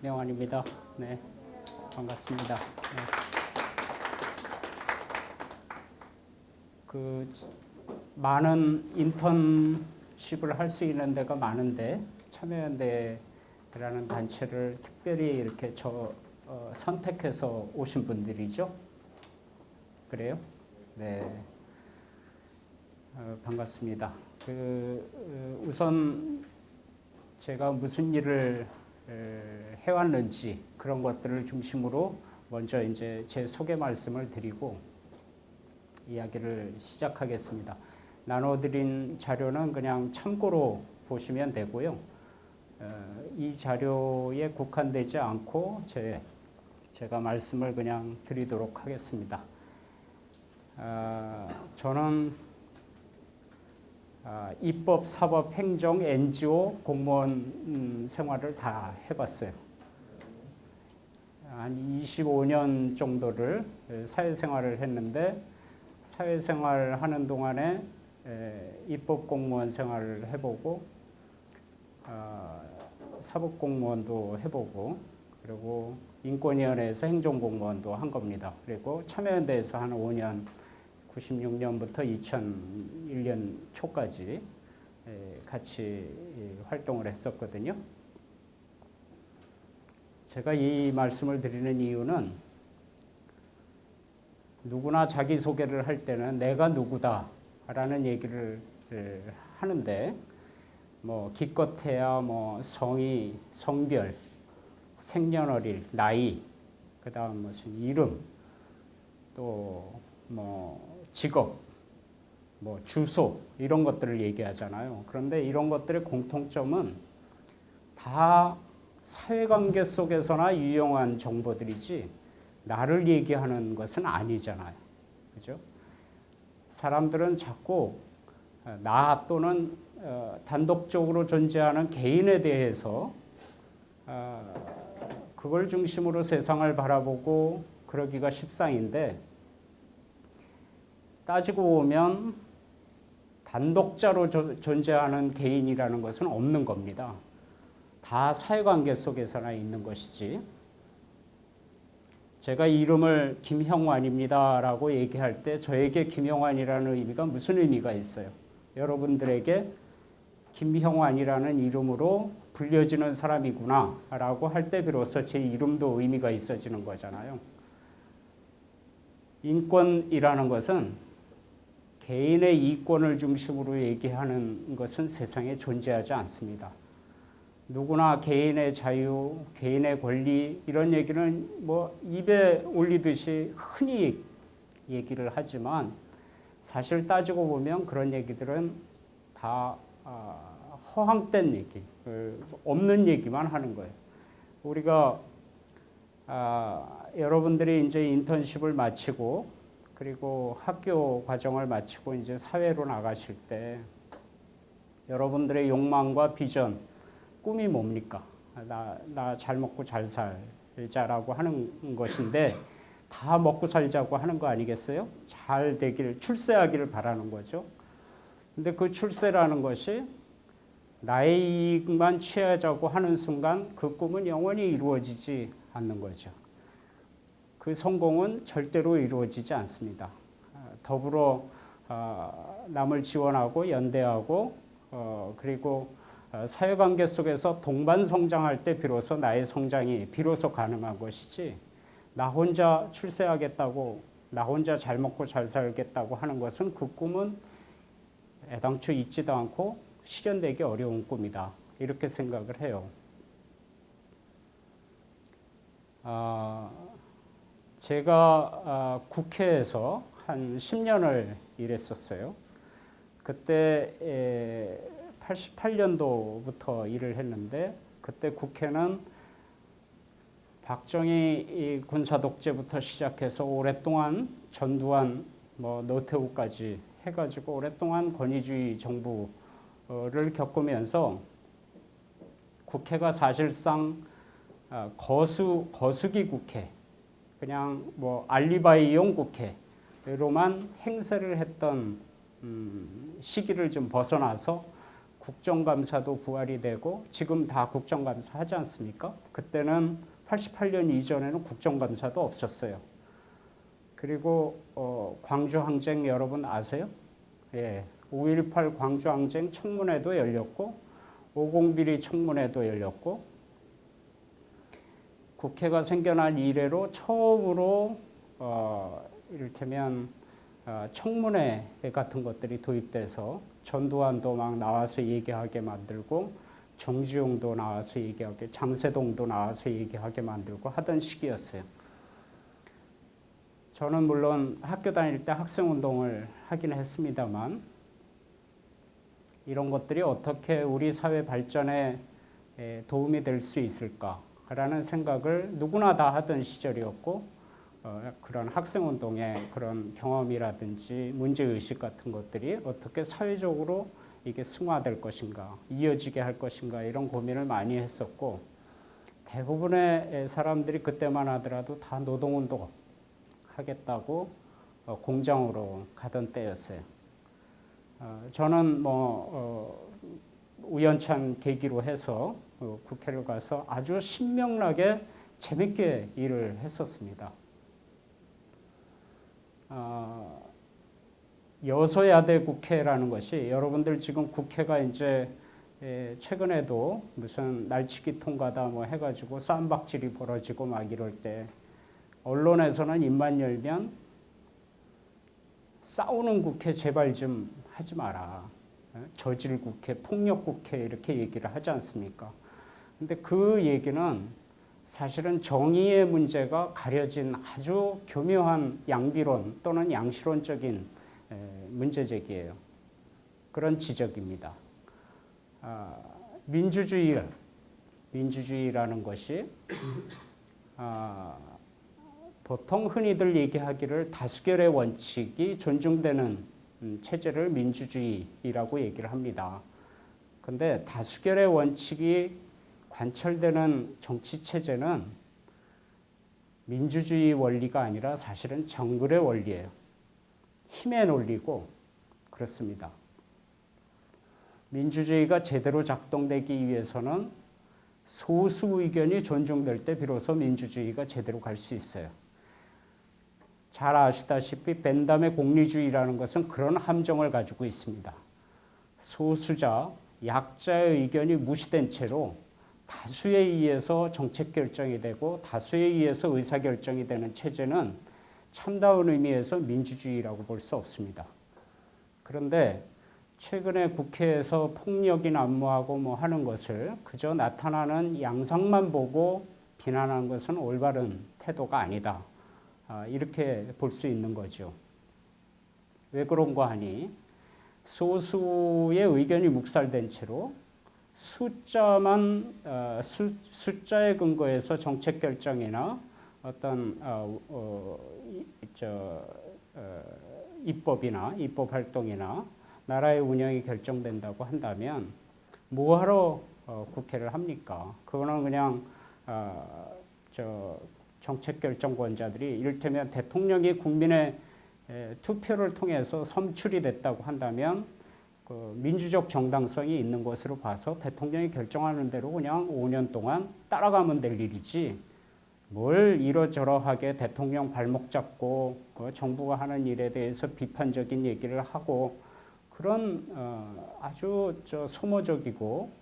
김영환입니다. 네, 반갑습니다. 네. 많은 인턴십을 할 수 있는 데가 많은데 참여연대라는 단체를 특별히 이렇게 선택해서 오신 분들이죠. 그래요? 네, 반갑습니다. 우선 제가 무슨 일을 해왔는지 그런 것들을 중심으로 먼저 이제 제 소개 말씀을 드리고 이야기를 시작하겠습니다. 나눠드린 자료는 그냥 참고로 보시면 되고요. 이 자료에 국한되지 않고 제가 말씀을 그냥 드리도록 하겠습니다. 저는 입법, 사법, 행정, NGO 공무원 생활을 다 해봤어요. 한 25년 정도를 사회생활을 했는데 사회생활 하는 동안에 입법 공무원 생활을 해보고 사법공무원도 해보고 그리고 인권위원회에서 행정공무원도 한 겁니다. 그리고 참여연대에서 한 5년 96년부터 2001년 초까지 같이 활동을 했었거든요. 제가 이 말씀을 드리는 이유는 누구나 자기소개를 할 때는 내가 누구다라는 얘기를 하는데 기껏해야 성이, 성별, 생년월일, 나이, 그다음 무슨 이름, 또 직업, 주소 이런 것들을 얘기하잖아요. 그런데 이런 것들의 공통점은 다 사회관계 속에서나 유용한 정보들이지 나를 얘기하는 것은 아니잖아요. 그죠? 사람들은 자꾸 나 또는 단독적으로 존재하는 개인에 대해서 그걸 중심으로 세상을 바라보고 그러기가 십상인데 따지고 보면 단독자로 존재하는 개인이라는 것은 없는 겁니다. 다 사회관계 속에서나 있는 것이지. 제가 이름을 김형환입니다라고 얘기할 때 저에게 김형환이라는 의미가 무슨 의미가 있어요? 여러분들에게 김형환이라는 이름으로 불려지는 사람이구나라고 할 때 비로소 제 이름도 의미가 있어지는 거잖아요. 인권이라는 것은 개인의 이권을 중심으로 얘기하는 것은 세상에 존재하지 않습니다. 누구나 개인의 자유, 개인의 권리 이런 얘기는 입에 올리듯이 흔히 얘기를 하지만 사실 따지고 보면 그런 얘기들은 다 허황된 얘기, 없는 얘기만 하는 거예요. 우리가 여러분들이 이제 인턴십을 마치고 그리고 학교 과정을 마치고 이제 사회로 나가실 때 여러분들의 욕망과 비전, 꿈이 뭡니까? 나 잘 먹고 잘 살자라고 하는 것인데 다 먹고 살자고 하는 거 아니겠어요? 잘 되기를, 출세하기를 바라는 거죠. 근데 그 출세라는 것이 나의 이익만 취하자고 하는 순간 그 꿈은 영원히 이루어지지 않는 거죠. 그 성공은 절대로 이루어지지 않습니다. 더불어 남을 지원하고 연대하고 그리고 사회관계 속에서 동반 성장할 때 비로소 나의 성장이 비로소 가능한 것이지 나 혼자 출세하겠다고 나 혼자 잘 먹고 잘 살겠다고 하는 것은 그 꿈은 애당초 있지도 않고 실현되기 어려운 꿈이다. 이렇게 생각을 해요. 제가 국회에서 한 10년을 일했었어요. 그때 88년도부터 일을 했는데 그때 국회는 박정희 이 군사 독재부터 시작해서 오랫동안 전두환, 노태우까지 해가지고 오랫동안 권위주의 정부를 겪으면서 국회가 사실상 거수기 국회, 그냥 알리바이용 국회로만 행세를 했던 시기를 좀 벗어나서 국정감사도 부활이 되고 지금 다 국정감사 하지 않습니까? 그때는 88년 이전에는 국정감사도 없었어요. 그리고 광주항쟁 여러분 아세요? 예, 5.18 광주항쟁 청문회도 열렸고 5.0비리 청문회도 열렸고 국회가 생겨난 이래로 처음으로 이를테면 청문회 같은 것들이 도입돼서 전두환도 막 나와서 얘기하게 만들고 정주영도 나와서 얘기하게, 장세동도 나와서 얘기하게 만들고 하던 시기였어요. 저는 물론 학교 다닐 때 학생운동을 하긴 했습니다만 이런 것들이 어떻게 우리 사회 발전에 도움이 될 수 있을까라는 생각을 누구나 다 하던 시절이었고 그런 학생운동의 그런 경험이라든지 문제의식 같은 것들이 어떻게 사회적으로 이게 승화될 것인가, 이어지게 할 것인가 이런 고민을 많이 했었고 대부분의 사람들이 그때만 하더라도 다 노동운동 하겠다고 공장으로 가던 때였어요. 저는 우연찮은 계기로 해서 국회를 가서 아주 신명나게 재밌게 일을 했었습니다. 여소야대 국회라는 것이 여러분들 지금 국회가 이제 최근에도 무슨 날치기 통과다 해가지고 쌈박질이 벌어지고 막 이럴 때 언론에서는 입만 열면 싸우는 국회 제발 좀 하지 마라. 저질 국회, 폭력 국회 이렇게 얘기를 하지 않습니까? 근데 그 얘기는 사실은 정의의 문제가 가려진 아주 교묘한 양비론 또는 양시론적인 문제 제기예요. 그런 지적입니다. 민주주의라는 것이 보통 흔히들 얘기하기를 다수결의 원칙이 존중되는 체제를 민주주의라고 얘기를 합니다. 그런데 다수결의 원칙이 관철되는 정치 체제는 민주주의 원리가 아니라 사실은 정글의 원리예요. 힘의 논리고 그렇습니다. 민주주의가 제대로 작동되기 위해서는 소수 의견이 존중될 때 비로소 민주주의가 제대로 갈 수 있어요. 잘 아시다시피 벤담의 공리주의라는 것은 그런 함정을 가지고 있습니다. 소수자, 약자의 의견이 무시된 채로 다수에 의해서 정책 결정이 되고 다수에 의해서 의사결정이 되는 체제는 참다운 의미에서 민주주의라고 볼 수 없습니다. 그런데 최근에 국회에서 폭력이 난무하고 하는 것을 그저 나타나는 양상만 보고 비난하는 것은 올바른 태도가 아니다. 이렇게 볼 수 있는 거죠. 왜 그런가 하니 소수의 의견이 묵살된 채로 숫자에 근거해서 정책 결정이나 어떤 입법이나 입법 활동이나 나라의 운영이 결정된다고 한다면 뭐하러 국회를 합니까? 그거는 그냥 정책 결정권자들이 이를테면 대통령이 국민의 투표를 통해서 선출이 됐다고 한다면 그 민주적 정당성이 있는 것으로 봐서 대통령이 결정하는 대로 그냥 5년 동안 따라가면 될 일이지 뭘 이러저러하게 대통령 발목 잡고 정부가 하는 일에 대해서 비판적인 얘기를 하고 그런 아주 소모적이고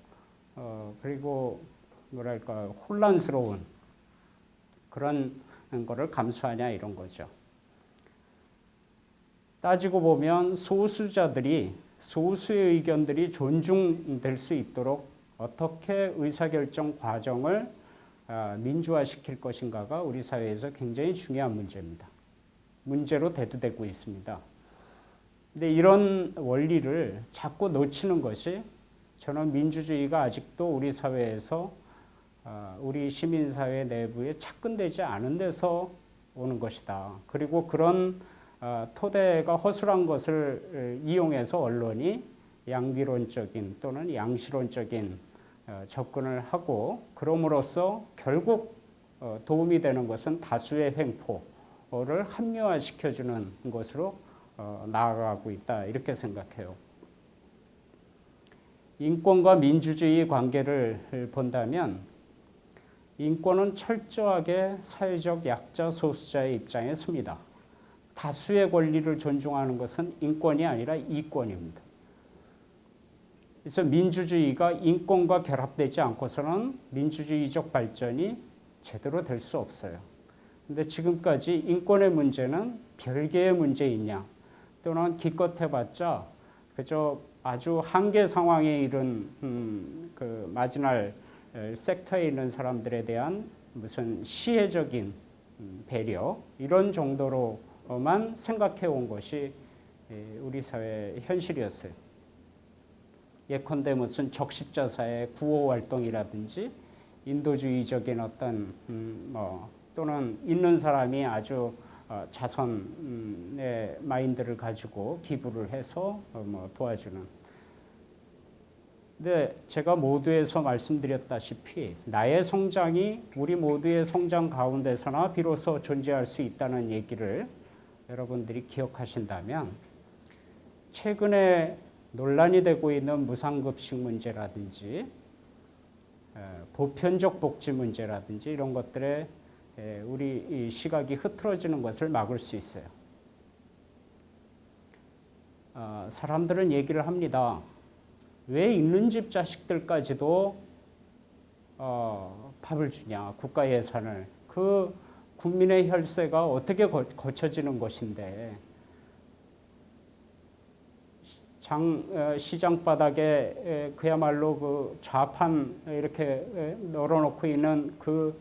그리고 뭐랄까 혼란스러운 그런 거를 감수하냐 이런 거죠. 따지고 보면 소수의 의견들이 존중될 수 있도록 어떻게 의사결정 과정을 민주화시킬 것인가가 우리 사회에서 굉장히 중요한 문제입니다. 문제로 대두되고 있습니다. 근데 이런 원리를 자꾸 놓치는 것이 저는 민주주의가 아직도 우리 사회에서 우리 시민사회 내부에 착근되지 않은 데서 오는 것이다. 그리고 그런 토대가 허술한 것을 이용해서 언론이 양비론적인 또는 양시론적인 접근을 하고 그럼으로써 결국 도움이 되는 것은 다수의 횡포를 합리화시켜주는 것으로 나아가고 있다. 이렇게 생각해요. 인권과 민주주의 관계를 본다면 인권은 철저하게 사회적 약자 소수자의 입장에 섭니다. 다수의 권리를 존중하는 것은 인권이 아니라 이권입니다. 그래서 민주주의가 인권과 결합되지 않고서는 민주주의적 발전이 제대로 될 수 없어요. 그런데 지금까지 인권의 문제는 별개의 문제이냐 또는 기껏해봤자 그저 아주 한계 상황에 이른 그 마지널 섹터에 있는 사람들에 대한 무슨 시혜적인 배려 이런 정도로만 생각해 온 것이 우리 사회의 현실이었어요. 예컨대 무슨 적십자사의 구호 활동이라든지 인도주의적인 어떤 또는 있는 사람이 아주 자선의 마인드를 가지고 기부를 해서 도와주는. 근데 제가 모두에서 말씀드렸다시피 나의 성장이 우리 모두의 성장 가운데서나 비로소 존재할 수 있다는 얘기를 여러분들이 기억하신다면 최근에 논란이 되고 있는 무상급식 문제라든지 보편적 복지 문제라든지 이런 것들에 우리 시각이 흐트러지는 것을 막을 수 있어요. 사람들은 얘기를 합니다. 왜 있는 집 자식들까지도 밥을 주냐, 국가 예산을. 그 국민의 혈세가 어떻게 거쳐지는 것인데 시장 바닥에 그야말로 그 좌판 이렇게 널어놓고 있는 그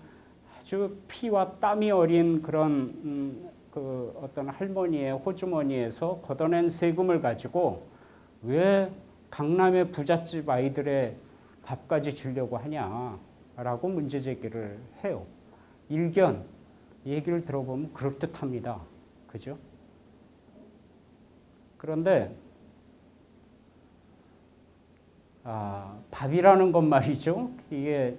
아주 피와 땀이 어린 그런 그 어떤 할머니의 호주머니에서 걷어낸 세금을 가지고 왜 강남의 부잣집 아이들의 밥까지 주려고 하냐라고 문제 제기를 해요. 일견 얘기를 들어보면 그럴듯합니다. 그죠? 그런데 밥이라는 것 말이죠. 이게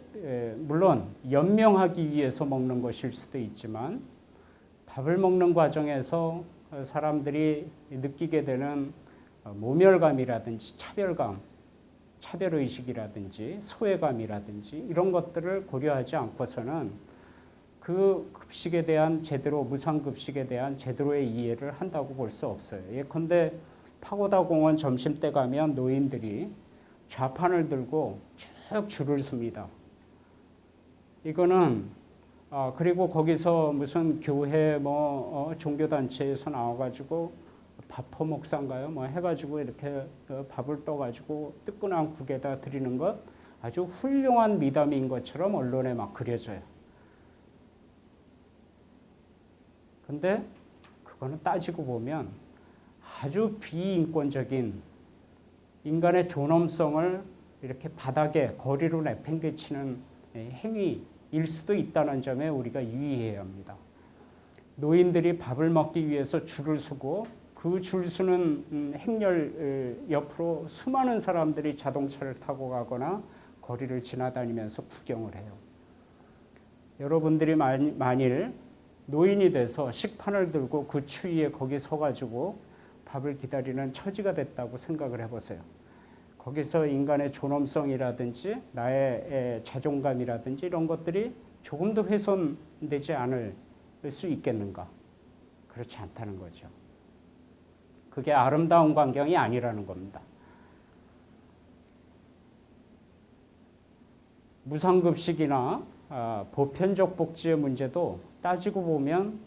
물론 연명하기 위해서 먹는 것일 수도 있지만 밥을 먹는 과정에서 사람들이 느끼게 되는 모멸감이라든지 차별감, 차별의식이라든지 소외감이라든지 이런 것들을 고려하지 않고서는 그 급식에 대한 제대로 무상급식에 대한 제대로의 이해를 한다고 볼 수 없어요. 예컨대 파고다 공원 점심때 가면 노인들이 좌판을 들고 쭉 줄을 섭니다. 이거는 그리고 거기서 무슨 교회 종교단체에서 나와가지고 밥퍼 목사인가요? 해가지고 이렇게 밥을 떠가지고 뜨끈한 국에다 드리는 것 아주 훌륭한 미담인 것처럼 언론에 막 그려져요. 근데 그거는 따지고 보면 아주 비인권적인 인간의 존엄성을 이렇게 바닥에 거리로 내팽개치는 행위일 수도 있다는 점에 우리가 유의해야 합니다. 노인들이 밥을 먹기 위해서 줄을 서고 그 줄 서는 행렬 옆으로 수많은 사람들이 자동차를 타고 가거나 거리를 지나다니면서 구경을 해요. 여러분들이 만일 노인이 돼서 식판을 들고 그 추위에 거기 서가지고 밥을 기다리는 처지가 됐다고 생각을 해보세요. 거기서 인간의 존엄성이라든지 나의 자존감이라든지 이런 것들이 조금 더 훼손되지 않을 수 있겠는가? 그렇지 않다는 거죠. 그게 아름다운 광경이 아니라는 겁니다. 무상급식이나 보편적 복지의 문제도 따지고 보면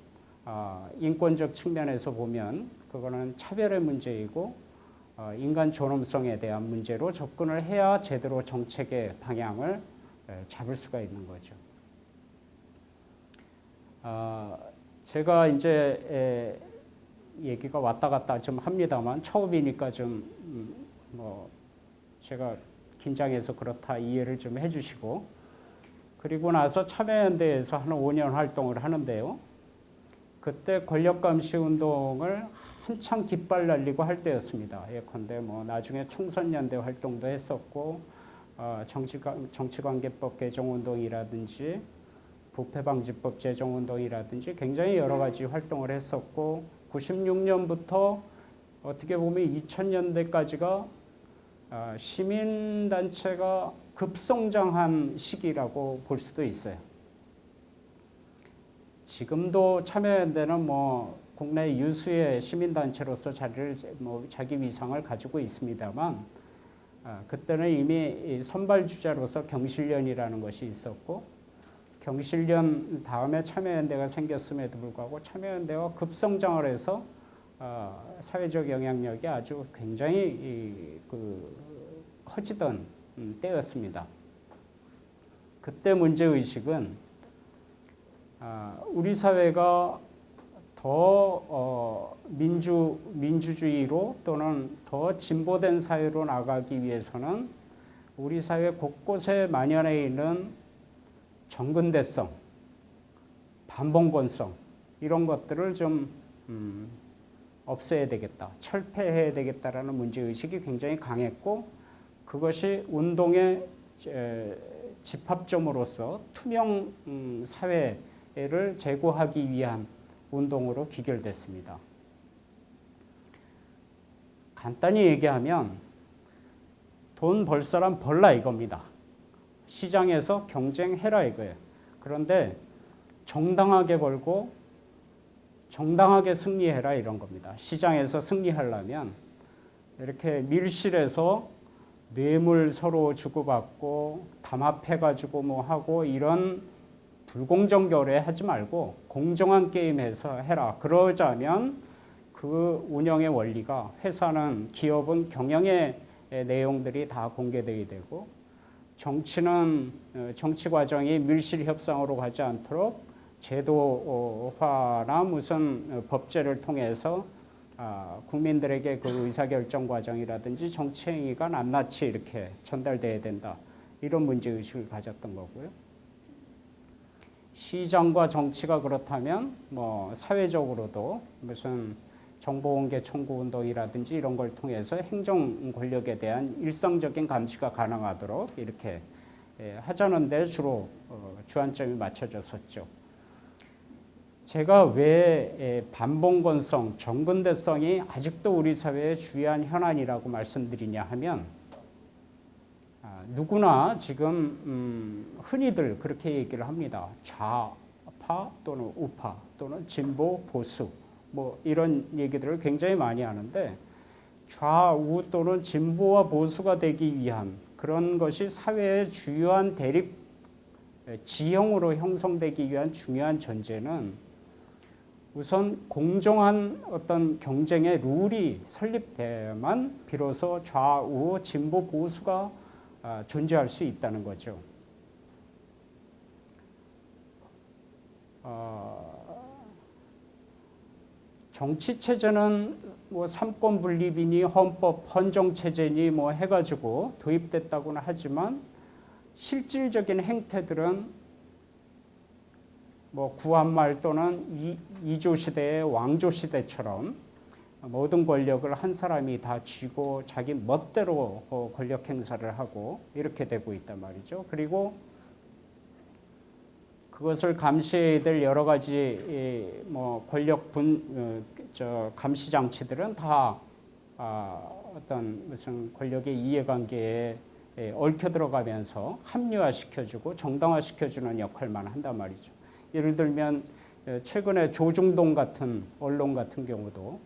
인권적 측면에서 보면 그거는 차별의 문제이고 인간 존엄성에 대한 문제로 접근을 해야 제대로 정책의 방향을 잡을 수가 있는 거죠. 제가 이제 얘기가 왔다 갔다 좀 합니다만 처음이니까 좀 제가 긴장해서 그렇다 이해를 좀 해주시고 그리고 나서 참여연대에서 한 5년 활동을 하는데요. 그때 권력감시 운동을 한창 깃발 날리고 할 때였습니다. 예컨대 뭐 나중에 총선연대 활동도 했었고 정치관계법 개정운동이라든지 부패방지법 제정운동이라든지 굉장히 여러 가지 활동을 했었고 96년부터 어떻게 보면 2000년대까지가 시민단체가 급성장한 시기라고 볼 수도 있어요. 지금도 참여연대는 뭐 국내 유수의 시민단체로서 자기 위상을 가지고 있습니다만 그때는 이미 선발주자로서 경실련이라는 것이 있었고 경실련 다음에 참여연대가 생겼음에도 불구하고 참여연대가 급성장을 해서 사회적 영향력이 아주 굉장히 커지던 때였습니다. 그때 문제의식은 우리 사회가 더 민주주의로 또는 더 진보된 사회로 나가기 위해서는 우리 사회 곳곳에 만연해 있는 정근대성, 반봉건성 이런 것들을 좀 없애야 되겠다, 철폐해야 되겠다라는 문제의식이 굉장히 강했고 그것이 운동의 집합점으로서 투명 사회를 제고하기 위한 운동으로 귀결됐습니다. 간단히 얘기하면 돈 벌 사람 벌라 이겁니다. 시장에서 경쟁해라 이거예요. 그런데 정당하게 벌고 정당하게 승리해라 이런 겁니다. 시장에서 승리하려면 이렇게 밀실에서 뇌물 서로 주고받고 담합해가지고 뭐 하고 이런 불공정 거래 하지 말고 공정한 게임에서 해라. 그러자면 그 운영의 원리가 회사는 기업은 경영의 내용들이 다 공개되게 되고 정치는 정치 과정이 밀실 협상으로 가지 않도록 제도화나 무슨 법제를 통해서 국민들에게 그 의사결정 과정이라든지 정치 행위가 낱낱이 이렇게 전달돼야 된다. 이런 문제의식을 가졌던 거고요. 시장과 정치가 그렇다면 뭐 사회적으로도 무슨 정보공개 청구 운동이라든지 이런 걸 통해서 행정 권력에 대한 일상적인 감시가 가능하도록 이렇게 하자는 데 주로 주안점이 맞춰졌었죠. 제가 왜 반봉건성, 정근대성이 아직도 우리 사회의 주요한 현안이라고 말씀드리냐 하면 누구나 지금 흔히들 그렇게 얘기를 합니다. 좌파 또는 우파 또는 진보 보수 뭐 이런 얘기들을 굉장히 많이 하는데 좌우 또는 진보와 보수가 되기 위한 그런 것이 사회의 주요한 대립 지형으로 형성되기 위한 중요한 전제는 우선 공정한 어떤 경쟁의 룰이 설립돼야만 비로소 좌우 진보 보수가 존재할 수 있다는 거죠. 정치 체제는 뭐 삼권 분립이니 헌법 헌정 체제니 뭐 해가지고 도입됐다고는 하지만 실질적인 행태들은 뭐 구한말 또는 이조 시대의 왕조 시대처럼 모든 권력을 한 사람이 다 쥐고 자기 멋대로 권력 행사를 하고 이렇게 되고 있단 말이죠. 그리고 그것을 감시해야 될 여러 가지 뭐 권력 감시 장치들은 다 어떤 무슨 권력의 이해관계에 얽혀 들어가면서 합리화시켜주고 정당화시켜주는 역할만 한단 말이죠. 예를 들면 최근에 조중동 같은 언론 같은 경우도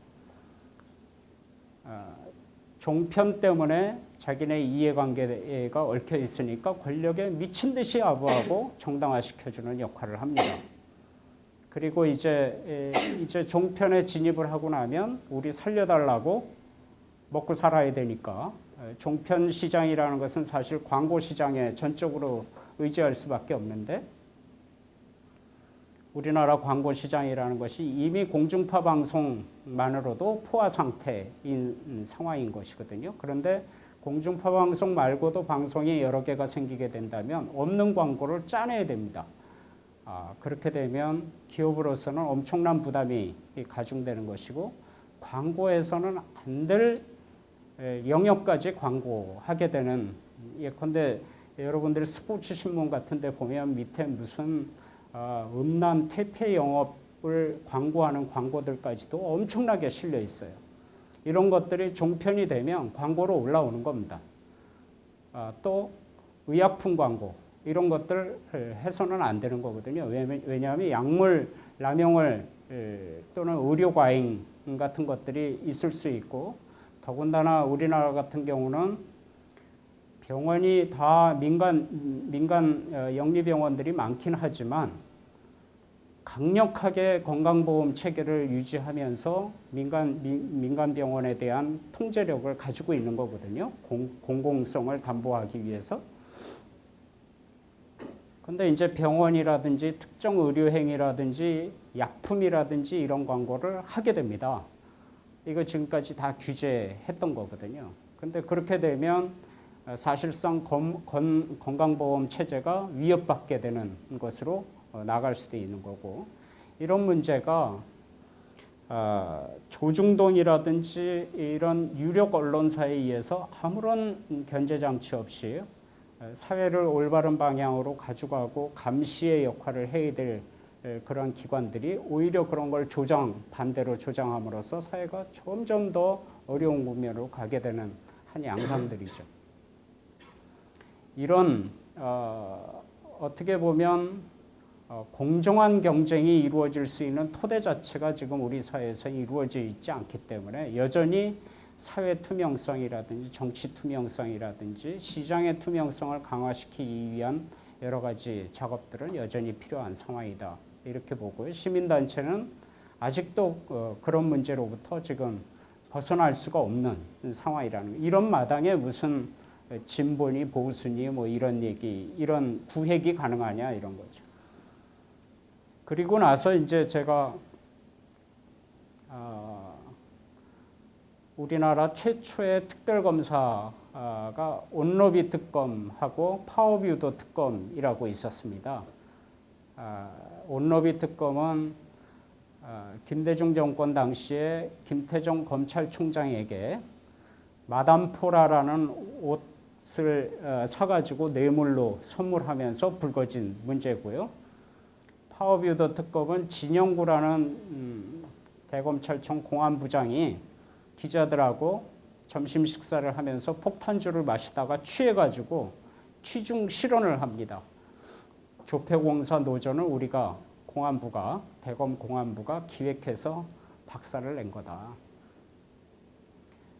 종편 때문에 자기네 이해관계가 얽혀 있으니까 권력에 미친 듯이 아부하고 정당화시켜주는 역할을 합니다. 그리고 이제 종편에 진입을 하고 나면 우리 살려달라고 먹고 살아야 되니까 종편 시장이라는 것은 사실 광고 시장에 전적으로 의지할 수밖에 없는데 우리나라 광고 시장이라는 것이 이미 공중파 방송만으로도 포화 상태인 상황인 것이거든요. 그런데 공중파 방송 말고도 방송이 여러 개가 생기게 된다면 없는 광고를 짜내야 됩니다. 그렇게 되면 기업으로서는 엄청난 부담이 가중되는 것이고 광고에서는 안 될 영역까지 광고하게 되는, 예컨대 여러분들이 스포츠 신문 같은 데 보면 밑에 무슨 음란 퇴폐 영업을 광고하는 광고들까지도 엄청나게 실려 있어요. 이런 것들이 종편이 되면 광고로 올라오는 겁니다. 또 의약품 광고 이런 것들 해서는 안 되는 거거든요. 왜냐하면 약물 남용을 또는 의료 과잉 같은 것들이 있을 수 있고, 더군다나 우리나라 같은 경우는 병원이 다 민간 영리병원들이 많긴 하지만 강력하게 건강보험 체계를 유지하면서 민간 병원에 대한 통제력을 가지고 있는 거거든요. 공공성을 담보하기 위해서. 근데 이제 병원이라든지 특정 의료행위라든지 약품이라든지 이런 광고를 하게 됩니다. 이거 지금까지 다 규제했던 거거든요. 근데 그렇게 되면 사실상 건강보험 체제가 위협받게 되는 것으로 나갈 수도 있는 거고, 이런 문제가 조중동이라든지 이런 유력 언론사에 의해서 아무런 견제 장치 없이 사회를 올바른 방향으로 가져가고 감시의 역할을 해야 될 그런 기관들이 오히려 그런 걸 반대로 조장함으로써 사회가 점점 더 어려운 국면으로 가게 되는 한 양상들이죠. 이런 어떻게 보면 공정한 경쟁이 이루어질 수 있는 토대 자체가 지금 우리 사회에서 이루어져 있지 않기 때문에 여전히 사회 투명성이라든지 정치 투명성이라든지 시장의 투명성을 강화시키기 위한 여러 가지 작업들은 여전히 필요한 상황이다, 이렇게 보고요. 시민단체는 아직도 그런 문제로부터 지금 벗어날 수가 없는 상황이라는 거예요. 이런 마당에 무슨 진보니 보수니 뭐 이런 얘기, 이런 구획이 가능하냐 이런 거죠. 그리고 나서 이제 제가 우리나라 최초의 특별검사가 온로비 특검하고 파워뷰도 특검이라고 있었습니다. 온로비 특검은 김대중 정권 당시에 김태종 검찰총장에게 마담포라라는 옷을 사가지고 뇌물로 선물하면서 불거진 문제고요. 파워뷰더 특검은 진영구라는 대검찰청 공안부장이 기자들하고 점심 식사를 하면서 폭탄주를 마시다가 취해가지고 취중 실언을 합니다. 조폐공사 노조는 우리가 대검 공안부가 기획해서 박살을 낸 거다.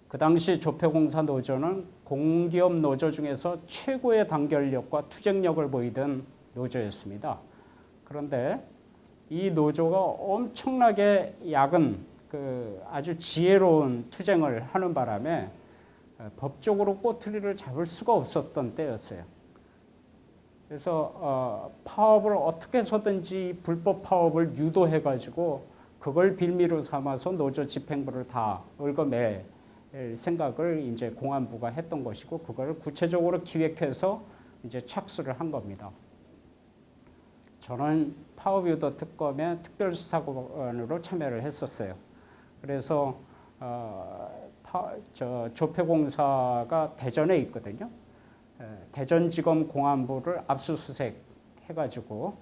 그 당시 조폐공사 노조는 공기업 노조 중에서 최고의 단결력과 투쟁력을 보이던 노조였습니다. 그런데 이 노조가 엄청나게 아주 지혜로운 투쟁을 하는 바람에 법적으로 꼬투리를 잡을 수가 없었던 때였어요. 그래서 파업을 어떻게 해서든지 불법 파업을 유도해가지고 그걸 빌미로 삼아서 노조 집행부를 다 얽어맬 생각을 이제 공안부가 했던 것이고, 그걸 구체적으로 기획해서 이제 착수를 한 겁니다. 저는 파워뷰더 특검에 특별수사관으로 참여를 했었어요. 그래서 조폐공사가 대전에 있거든요. 대전지검 공안부를 압수수색 해가지고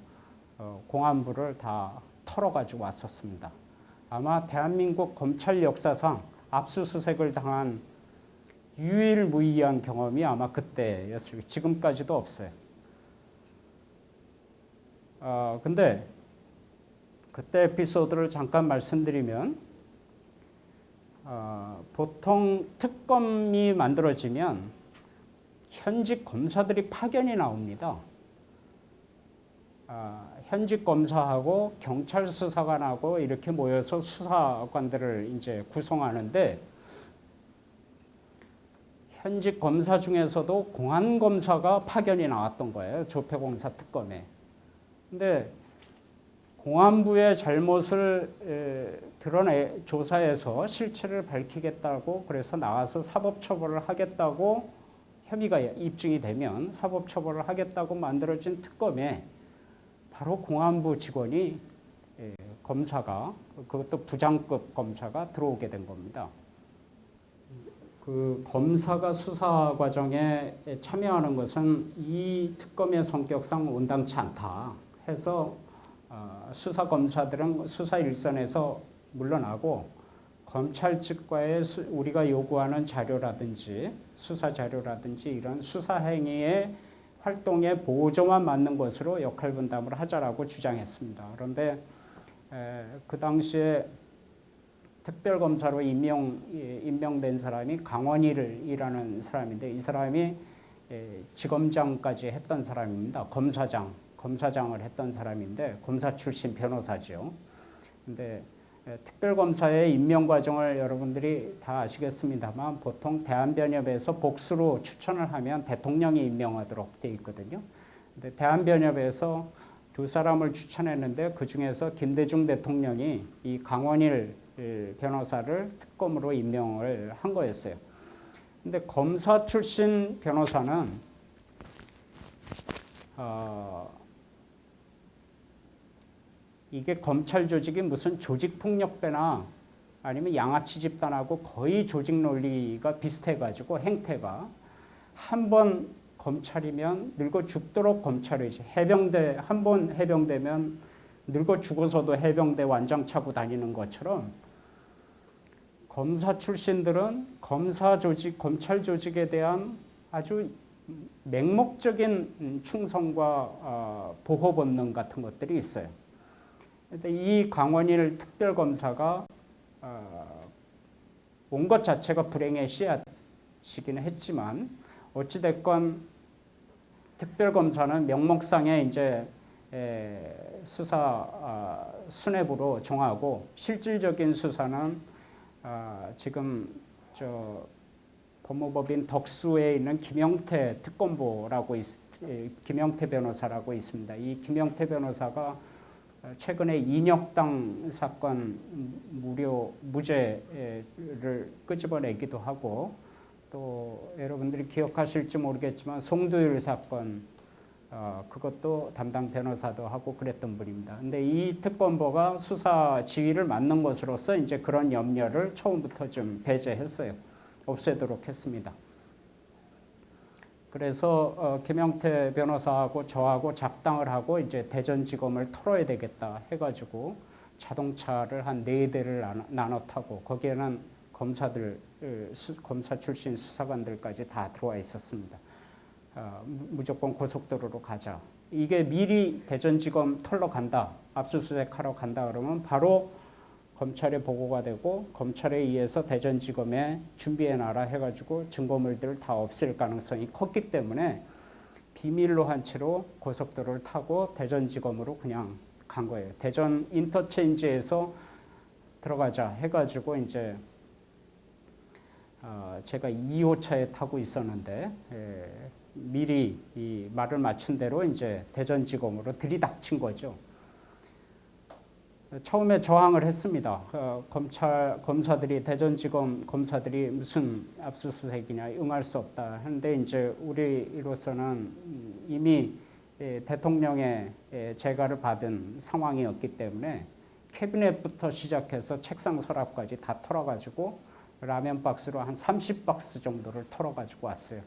공안부를 다 털어가지고 왔었습니다. 아마 대한민국 검찰 역사상 압수수색을 당한 유일무이한 경험이 아마 그때였을 거예요. 지금까지도 없어요. 근데 그때 에피소드를 잠깐 말씀드리면, 보통 특검이 만들어지면 현직 검사들이 파견이 나옵니다. 현직 검사하고 경찰 수사관하고 이렇게 모여서 수사관들을 이제 구성하는데, 현직 검사 중에서도 공안 검사가 파견이 나왔던 거예요. 조폐공사 특검에. 근데 공안부의 잘못을 조사해서 실체를 밝히겠다고 그래서 나와서 사법처벌을 하겠다고 혐의가 입증이 되면 사법처벌을 하겠다고 만들어진 특검에 바로 공안부 직원이 검사가 그것도 부장급 검사가 들어오게 된 겁니다. 그 검사가 수사 과정에 참여하는 것은 이 특검의 성격상 온당치 않다 해서 수사 검사들은 수사 일선에서 물러나고 검찰 측과의 우리가 요구하는 자료라든지 수사 자료라든지 이런 수사 행위의 활동에 보조만 맞는 것으로 역할 분담을 하자라고 주장했습니다. 그런데 그 당시에 특별검사로 임명된 사람이 강원일이라는 사람인데 이 사람이 지검장까지 했던 사람입니다. 검사장을 했던 사람인데 검사 출신 변호사죠. 근데 특별검사의 임명 과정을 여러분들이 다 아시겠습니다만 보통 대한변협에서 복수로 추천을 하면 대통령이 임명하도록 돼 있거든요. 근데 대한변협에서 두 사람을 추천했는데 그 중에서 김대중 대통령이 이 강원일 변호사를 특검으로 임명을 한 거였어요. 근데 검사 출신 변호사는 이게 검찰 조직이 무슨 조직폭력배나 아니면 양아치 집단하고 거의 조직 논리가 비슷해가지고 행태가 한 번 검찰이면 늙어 죽도록 검찰이지. 해병대 한 번 해병대면 늙어 죽어서도 해병대 완장 차고 다니는 것처럼 검사 출신들은 검사 조직, 검찰 조직에 대한 아주 맹목적인 충성과 보호 본능 같은 것들이 있어요. 이 강원일 특별검사가 온 것 자체가 불행의 씨앗이기는 했지만 어찌됐건 특별검사는 명목상의 이제 수사 수뇌부로 정하고 실질적인 수사는 지금 법무법인 덕수에 있는 김영태 특검보라고 김영태 변호사라고 있습니다. 이 김영태 변호사가 최근에 인혁당 사건 무죄를 끄집어내기도 하고 또 여러분들이 기억하실지 모르겠지만 송두율 사건 그것도 담당 변호사도 하고 그랬던 분입니다. 근데 이 특검보가 수사 지휘를 맡는 것으로서 이제 그런 염려를 처음부터 좀 배제했어요. 없애도록 했습니다. 그래서 김영태 변호사하고 저하고 작당을 하고 이제 대전지검을 털어야 되겠다 해가지고 자동차를 한 4대를 나눠 타고 거기에는 검사 출신 수사관들까지 다 들어와 있었습니다. 무조건 고속도로로 가자. 이게 미리 대전지검 털러 간다, 압수수색하러 간다 그러면 바로 검찰에 보고가 되고 검찰에 의해서 대전지검에 준비해놔라 해가지고 증거물들을 다 없앨 가능성이 컸기 때문에 비밀로 한 채로 고속도로를 타고 대전지검으로 그냥 간 거예요. 대전 인터체인지에서 들어가자 해가지고 이제 제가 2호차에 타고 있었는데 미리 이 말을 맞춘 대로 이제 대전지검으로 들이닥친 거죠. 처음에 저항을 했습니다. 검사들이 대전지검 검사들이 무슨 압수수색이냐 응할 수 없다 하는데 이제 우리로서는 이미 대통령의 재가를 받은 상황이었기 때문에 캐비넷부터 시작해서 책상 서랍까지 다 털어가지고 라면 박스로 한 30박스 정도를 털어가지고 왔어요.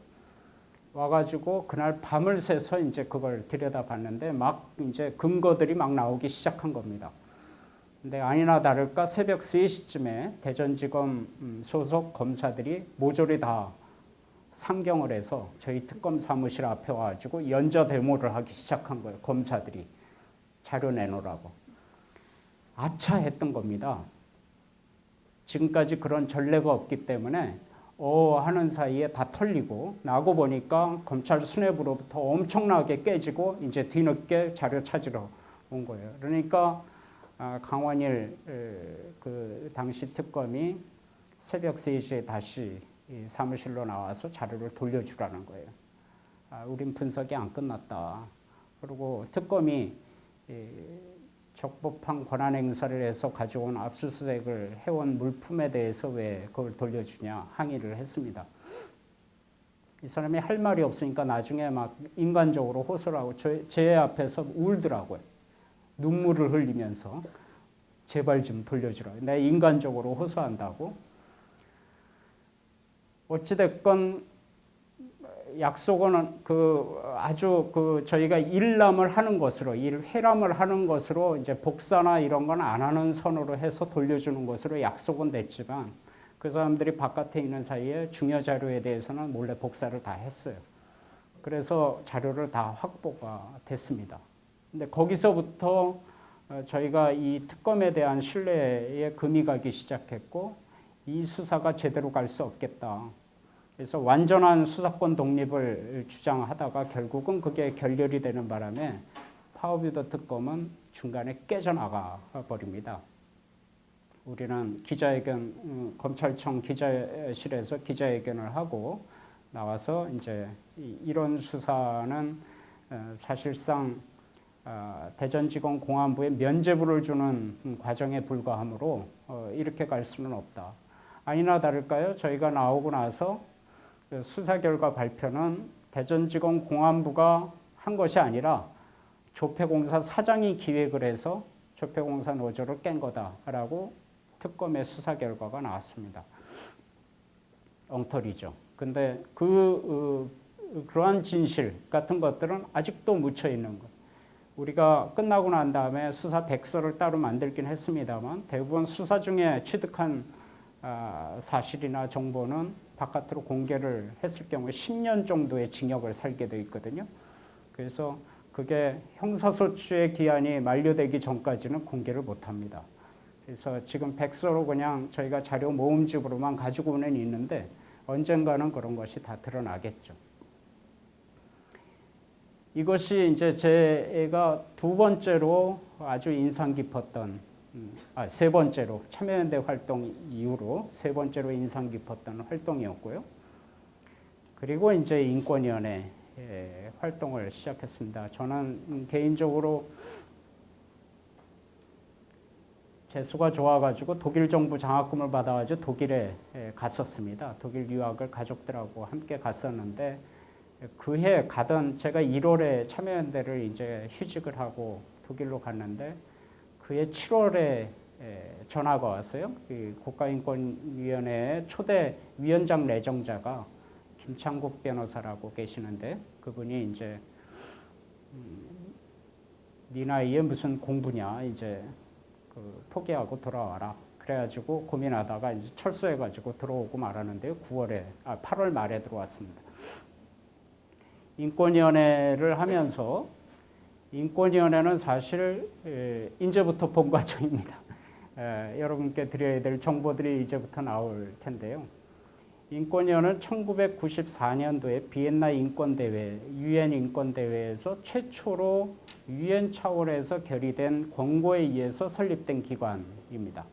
와가지고 그날 밤을 새서 이제 그걸 들여다봤는데 막 이제 근거들이 막 나오기 시작한 겁니다. 근데 아니나 다를까 새벽 3시쯤에 대전지검 소속 검사들이 모조리 다 상경을 해서 저희 특검 사무실 앞에 와가지고 연좌 데모를 하기 시작한 거예요. 검사들이 자료 내놓으라고. 아차 했던 겁니다. 지금까지 그런 전례가 없기 때문에 하는 사이에 다 털리고 나고 보니까 검찰 수뇌부로부터 엄청나게 깨지고 이제 뒤늦게 자료 찾으러 온 거예요. 그러니까 강원일 그 당시 특검이 새벽 3시에 다시 사무실로 나와서 자료를 돌려주라는 거예요. 우린 분석이 안 끝났다. 그리고 특검이 적법한 권한 행사를 해서 가져온 압수수색을 해온 물품에 대해서 왜 그걸 돌려주냐 항의를 했습니다. 이 사람이 할 말이 없으니까 나중에 막 인간적으로 호소를 하고 제 앞에서 울더라고요. 눈물을 흘리면서 제발 좀 돌려주라. 내가 인간적으로 호소한다고. 어찌됐건 약속은 아주 저희가 일람을 하는 것으로, 일회람을 하는 것으로 이제 복사나 이런 건 안 하는 선으로 해서 돌려주는 것으로 약속은 됐지만 그 사람들이 바깥에 있는 사이에 중요 자료에 대해서는 몰래 복사를 다 했어요. 그래서 자료를 다 확보가 됐습니다. 근데 거기서부터 저희가 이 특검에 대한 신뢰에 금이 가기 시작했고 이 수사가 제대로 갈 수 없겠다. 그래서 완전한 수사권 독립을 주장하다가 결국은 그게 결렬이 되는 바람에 파워비더 특검은 중간에 깨져나가 버립니다. 우리는 기자회견, 검찰청 기자실에서 기자회견을 하고 나와서 이제 이런 수사는 사실상 대전지검 공안부에 면죄부를 주는 과정에 불과하므로 이렇게 갈 수는 없다. 아니나 다를까요? 저희가 나오고 나서 수사 결과 발표는 대전지검 공안부가 한 것이 아니라 조폐공사 사장이 기획을 해서 조폐공사 노조를 깬 거다라고 특검의 수사 결과가 나왔습니다. 엉터리죠. 근데 그러한 진실 같은 것들은 아직도 묻혀 있는 것. 우리가 끝나고 난 다음에 수사 백서를 따로 만들긴 했습니다만 대부분 수사 중에 취득한 사실이나 정보는 바깥으로 공개를 했을 경우에 10년 정도의 징역을 살게 돼 있거든요. 그래서 그게 형사소추의 기한이 만료되기 전까지는 공개를 못합니다. 그래서 지금 백서로 그냥 저희가 자료 모음집으로만 가지고는 있는데 언젠가는 그런 것이 다 드러나겠죠. 이것이 이제 제가 두 번째로 아주 인상 깊었던, 세 번째로 참여연대 활동 이후로 세 번째로 인상 깊었던 활동이었고요. 그리고 이제 인권위원회 활동을 시작했습니다. 저는 개인적으로 재수가 좋아가지고 독일 정부 장학금을 받아가지고 독일에 갔었습니다. 독일 유학을 가족들하고 함께 갔었는데 그해 가던 제가 1월에 참여연대를 이제 휴직을 하고 독일로 갔는데 그해 7월에 전화가 왔어요. 국가인권위원회 초대 위원장 내정자가 김창국 변호사라고 계시는데 그분이 이제 네 나이에 무슨 공부냐 이제 포기하고 돌아와라. 그래가지고 고민하다가 이제 철수해가지고 들어오고 말하는데요. 8월 말에 들어왔습니다. 인권위원회를 하면서 인권위원회는 사실 이제부터 본 과정입니다. 여러분께 드려야 될 정보들이 이제부터 나올 텐데요. 인권위원회는 1994년도에 비엔나 인권대회, 유엔 인권대회에서 최초로 유엔 차원에서 결의된 권고에 의해서 설립된 기관입니다.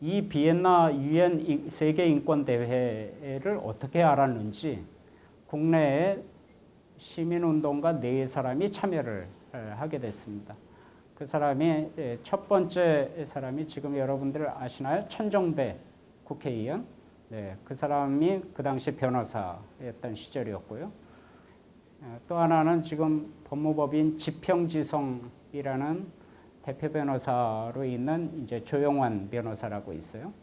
이 비엔나 유엔 세계인권대회를 어떻게 알았는지 국내에 시민운동가 4사람이 참여를 하게 됐습니다. 그 사람이 첫 번째 사람이 지금 여러분들 아시나요? 천정배 국회의원. 네, 그 사람이 그 당시 변호사였던 시절이었고요. 또 하나는 지금 법무법인 지평지성이라는 대표 변호사로 있는 이제 조영환 변호사라고 있어요.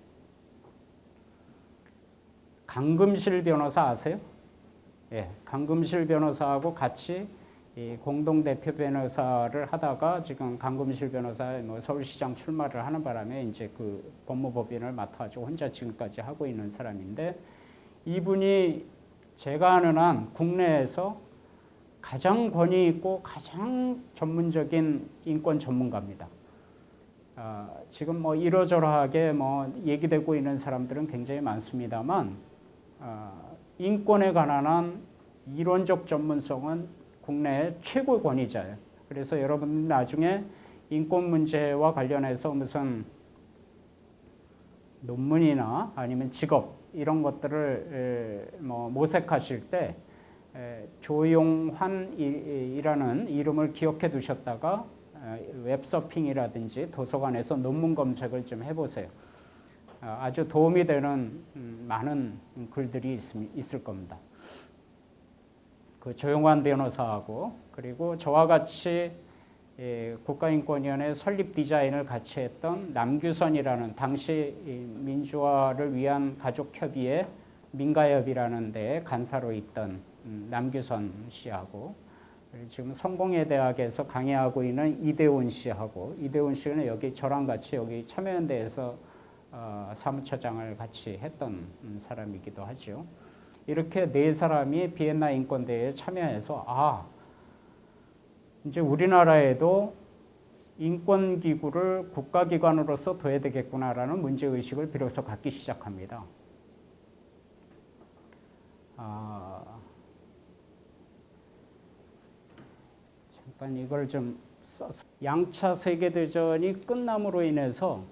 강금실 변호사 아세요? 예, 강금실 변호사하고 같이 이 공동 대표 변호사를 하다가 지금 강금실 변호사 서울시장 출마를 하는 바람에 이제 그 법무법인을 맡아가지고 혼자 지금까지 하고 있는 사람인데 이분이 제가 아는 한 국내에서 가장 권위 있고 가장 전문적인 인권 전문가입니다. 지금 뭐 이러저러하게 뭐 얘기되고 있는 사람들은 굉장히 많습니다만 인권에 관한 한 이론적 전문성은 국내의 최고 권위자예요. 그래서 여러분 나중에 인권 문제와 관련해서 무슨 논문이나 아니면 직업 이런 것들을 뭐 모색하실 때 조용환이라는 이름을 기억해 두셨다가 웹서핑이라든지 도서관에서 논문 검색을 좀 해보세요. 아주 도움이 되는 많은 글들이 있을 겁니다. 그 조용환 변호사하고 그리고 저와 같이 국가인권위원회 설립 디자인을 같이 했던 남규선이라는 당시 민주화를 위한 가족협의회 민가협이라는 데에 간사로 있던 남규선 씨하고 지금 성공회대학에서 강의하고 있는 이대훈 씨하고 이대훈 씨는 여기 저랑 같이 여기 참여연대에서 사무처장을 같이 했던 사람이기도 하죠. 이렇게 네 사람이 비엔나 인권대회에 참여해서 이제 우리나라에도 인권기구를 국가기관으로서 둬야 되겠구나라는 문제의식을 비로소 갖기 시작합니다. 잠깐 이걸 좀 써서 양차 세계대전이 끝남으로 인해서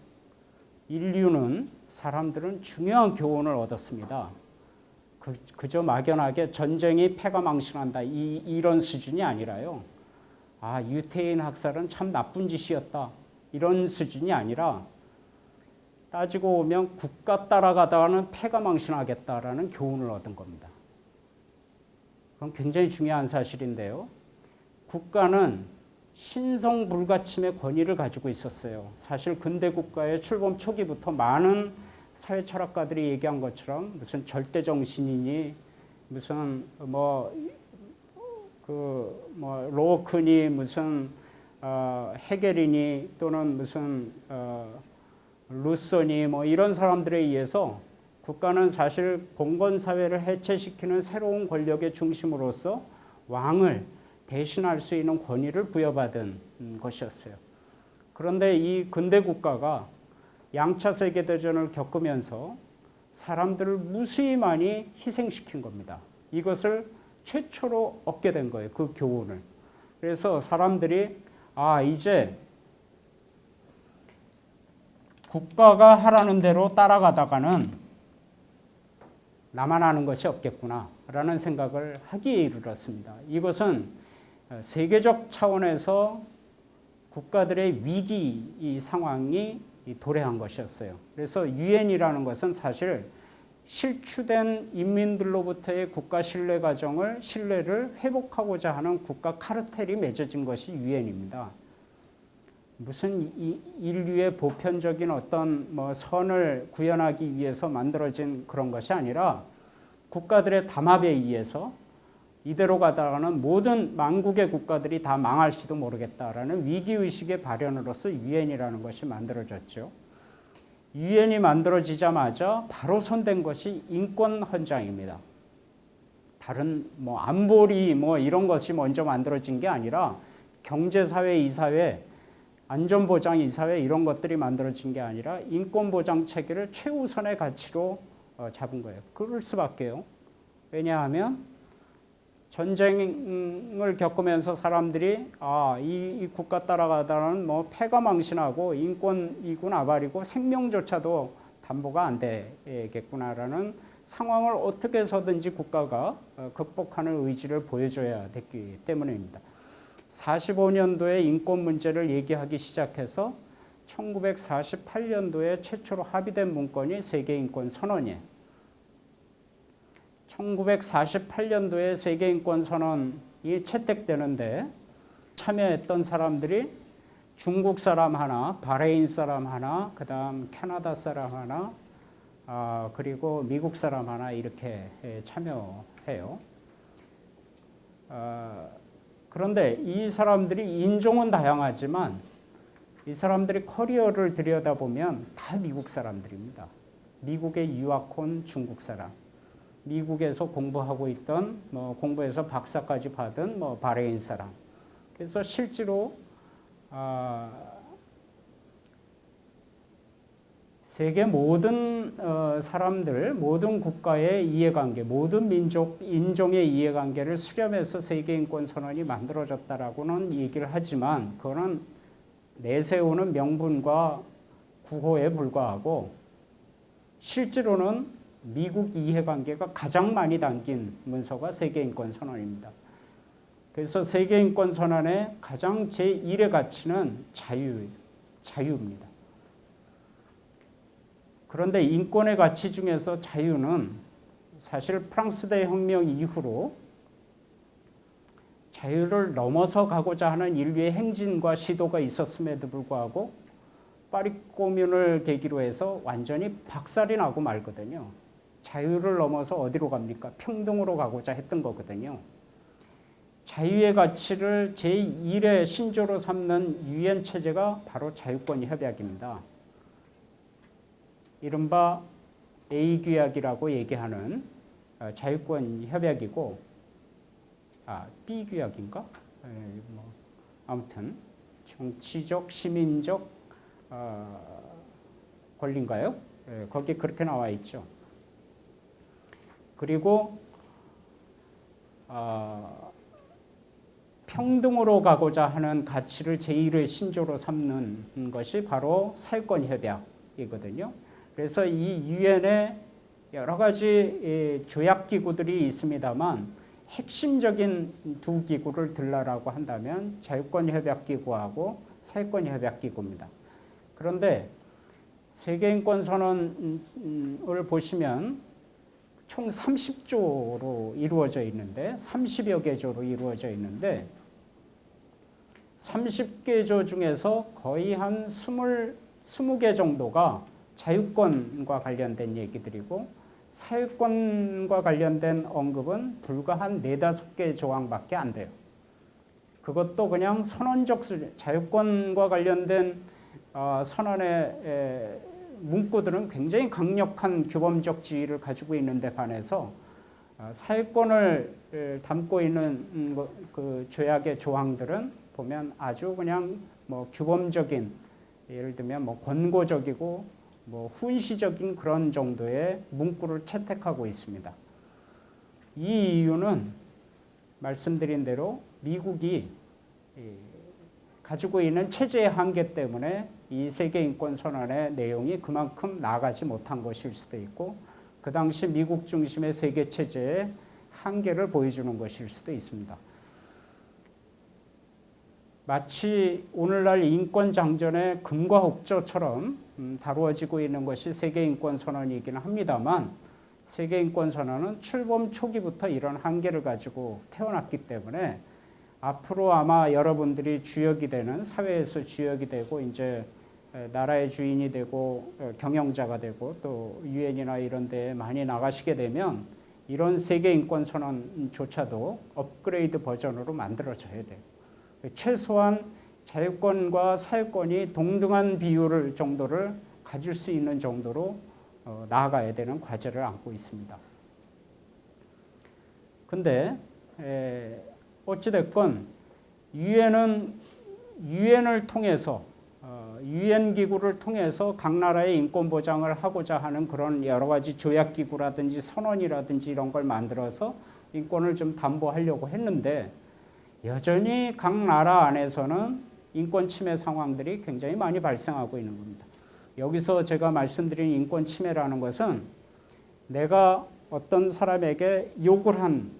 사람들은 중요한 교훈을 얻었습니다. 그저 막연하게 전쟁이 패가 망신한다 이런 수준이 아니라요. 유태인 학살은 참 나쁜 짓이었다 이런 수준이 아니라 따지고 보면 국가 따라가다가는 패가 망신하겠다라는 교훈을 얻은 겁니다. 그건 굉장히 중요한 사실인데요. 국가는 신성불가침의 권위를 가지고 있었어요. 사실 근대 국가의 출범 초기부터 많은 사회 철학가들이 얘기한 것처럼 무슨 절대 정신이니 무슨 로크니 무슨 헤겔이니 또는 무슨 루소니 이런 사람들에 의해서 국가는 사실 봉건 사회를 해체시키는 새로운 권력의 중심으로서 왕을 대신할 수 있는 권위를 부여받은 것이었어요. 그런데 이 근대 국가가 양차 세계대전을 겪으면서 사람들을 무수히 많이 희생시킨 겁니다. 이것을 최초로 얻게 된 거예요. 그 교훈을. 그래서 사람들이 이제 국가가 하라는 대로 따라가다가는 나만 아는 것이 없겠구나라는 생각을 하기에 이르렀습니다. 이것은 세계적 차원에서 국가들의 위기 이 상황이 도래한 것이었어요. 그래서 유엔이라는 것은 사실 실추된 인민들로부터의 국가 신뢰를 회복하고자 하는 국가 카르텔이 맺어진 것이 유엔입니다. 무슨 인류의 보편적인 어떤 선을 구현하기 위해서 만들어진 그런 것이 아니라 국가들의 담합에 의해서 이대로 가다가는 모든 만국의 국가들이 다 망할지도 모르겠다라는 위기의식의 발현으로서 유엔이라는 것이 만들어졌죠. 유엔이 만들어지자마자 바로 손댄 것이 인권헌장입니다. 다른 안보리 이런 것이 먼저 만들어진 게 아니라 경제사회, 이사회, 안전보장, 이사회 이런 것들이 만들어진 게 아니라 인권보장 체계를 최우선의 가치로 잡은 거예요. 그럴 수밖에요. 왜냐하면 전쟁을 겪으면서 사람들이 이 국가 따라가다는 패가 망신하고 인권이군 아발이고 생명조차도 담보가 안 되겠구나라는 상황을 어떻게 해서든지 국가가 극복하는 의지를 보여줘야 됐기 때문입니다. 45년도에 인권 문제를 얘기하기 시작해서 1948년도에 최초로 합의된 문건이 세계인권선언이에요. 1948년도에 세계인권선언이 채택되는데 참여했던 사람들이 중국 사람 하나, 바레인 사람 하나, 그 다음 캐나다 사람 하나, 그리고 미국 사람 하나 이렇게 참여해요. 그런데 이 사람들이 인종은 다양하지만 이 사람들이 커리어를 들여다보면 다 미국 사람들입니다. 미국에 유학 온 중국 사람, 미국에서 공부하고 있던 공부해서 박사까지 받은 바레인 사람. 그래서 실제로 세계 모든 사람들, 모든 국가의 이해관계, 모든 민족, 인종의 이해관계를 수렴해서 세계인권선언이 만들어졌다라고는 얘기를 하지만 그거는 내세우는 명분과 구호에 불과하고 실제로는 미국 이해관계가 가장 많이 담긴 문서가 세계인권선언입니다. 그래서 세계인권선언의 가장 제1의 가치는 자유입니다. 그런데 인권의 가치 중에서 자유는 사실 프랑스 대혁명 이후로 자유를 넘어서 가고자 하는 인류의 행진과 시도가 있었음에도 불구하고 파리 코뮌을 계기로 해서 완전히 박살이 나고 말거든요. 자유를 넘어서 어디로 갑니까? 평등으로 가고자 했던 거거든요. 자유의 가치를 제1의 신조로 삼는 유엔 체제가 바로 자유권 협약입니다. 이른바 A규약이라고 얘기하는 자유권 협약이고, B규약인가? 아무튼 정치적, 시민적 권리인가요? 거기 그렇게 나와 있죠. 그리고 평등으로 가고자 하는 가치를 제1의 신조로 삼는 것이 바로 사회권 협약이거든요. 그래서 이 유엔에 여러 가지 조약 기구들이 있습니다만 핵심적인 두 기구를 들라라고 한다면 자유권 협약 기구하고 사회권 협약 기구입니다. 그런데 세계인권 선언을 보시면 총 30조로 이루어져 있는데 30여 개조로 이루어져 있는데 30개조 중에서 거의 한 20개 정도가 자유권과 관련된 얘기들이고 사회권과 관련된 언급은 불과 한 4-5개 조항밖에 안 돼요. 그것도 그냥 선언적 수준, 자유권과 관련된 선언의 문구들은 굉장히 강력한 규범적 지위를 가지고 있는데 반해서 사회권을 담고 있는 그 조약의 조항들은 보면 아주 그냥 뭐 규범적인, 예를 들면 뭐 권고적이고 뭐 훈시적인 그런 정도의 문구를 채택하고 있습니다. 이 이유는 말씀드린 대로 미국이 가지고 있는 체제의 한계 때문에 이 세계인권선언의 내용이 그만큼 나아가지 못한 것일 수도 있고 그 당시 미국 중심의 세계체제의 한계를 보여주는 것일 수도 있습니다. 마치 오늘날 인권장전의 금과 옥조처럼 다루어지고 있는 것이 세계인권선언이기는 합니다만 세계인권선언은 출범 초기부터 이런 한계를 가지고 태어났기 때문에 앞으로 아마 여러분들이 주역이 되는 사회에서 주역이 되고 이제 나라의 주인이 되고 경영자가 되고 또 유엔이나 이런 데에 많이 나가시게 되면 이런 세계인권선언조차도 업그레이드 버전으로 만들어져야 돼요. 최소한 자유권과 사회권이 동등한 비율 정도를 가질 수 있는 정도로 나아가야 되는 과제를 안고 있습니다. 근데 어찌됐건 유엔을 통해서 유엔 기구를 통해서 각 나라의 인권 보장을 하고자 하는 그런 여러 가지 조약 기구라든지 선언이라든지 이런 걸 만들어서 인권을 좀 담보하려고 했는데 여전히 각 나라 안에서는 인권 침해 상황들이 굉장히 많이 발생하고 있는 겁니다. 여기서 제가 말씀드린 인권 침해라는 것은 내가 어떤 사람에게 욕을 한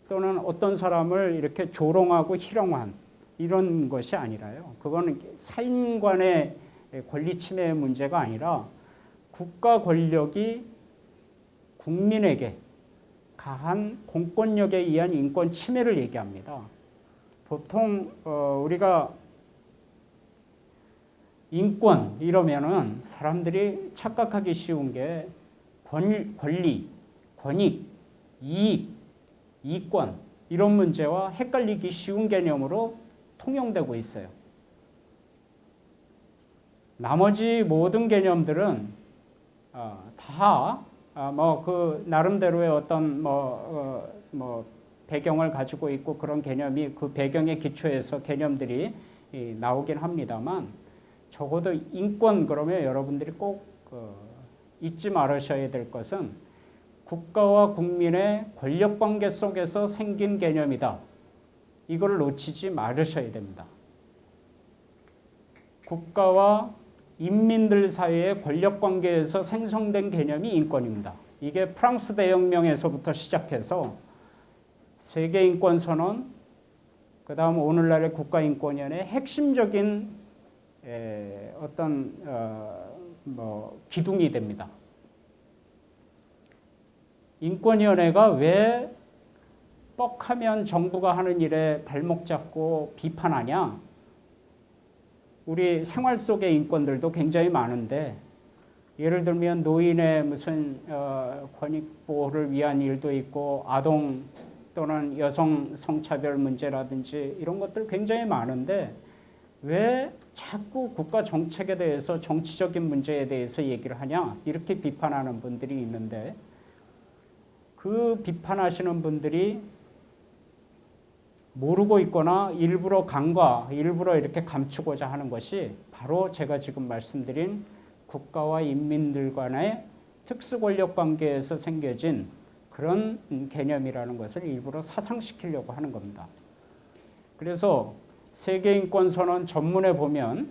또는 어떤 사람을 이렇게 조롱하고 희롱한 이런 것이 아니라요. 그거는 사인 간의 권리 침해의 문제가 아니라 국가 권력이 국민에게 가한 공권력에 의한 인권 침해를 얘기합니다. 보통 우리가 인권 이러면은 사람들이 착각하기 쉬운 게 권리, 권익, 이익, 이권 이런 문제와 헷갈리기 쉬운 개념으로 통용되고 있어요. 나머지 모든 개념들은 다 뭐 그 나름대로의 어떤 배경을 가지고 있고 그런 개념이 그 배경의 기초에서 개념들이 나오긴 합니다만 적어도 인권 그러면 여러분들이 꼭 잊지 말으셔야 될 것은 국가와 국민의 권력관계 속에서 생긴 개념이다. 이걸 놓치지 말으셔야 됩니다. 국가와 인민들 사이의 권력관계에서 생성된 개념이 인권입니다. 이게 프랑스 대혁명에서부터 시작해서 세계인권선언, 그다음 오늘날의 국가인권위원회의 핵심적인 어떤 기둥이 됩니다. 인권위원회가 왜 뻑하면 정부가 하는 일에 발목 잡고 비판하냐? 우리 생활 속의 인권들도 굉장히 많은데 예를 들면 노인의 무슨 권익 보호를 위한 일도 있고 아동 또는 여성 성차별 문제라든지 이런 것들 굉장히 많은데 왜 자꾸 국가 정책에 대해서 정치적인 문제에 대해서 얘기를 하냐? 이렇게 비판하는 분들이 있는데 그 비판하시는 분들이 모르고 있거나 일부러 일부러 이렇게 감추고자 하는 것이 바로 제가 지금 말씀드린 국가와 인민들 간의 특수권력 관계에서 생겨진 그런 개념이라는 것을 일부러 사상시키려고 하는 겁니다. 그래서 세계인권선언 전문에 보면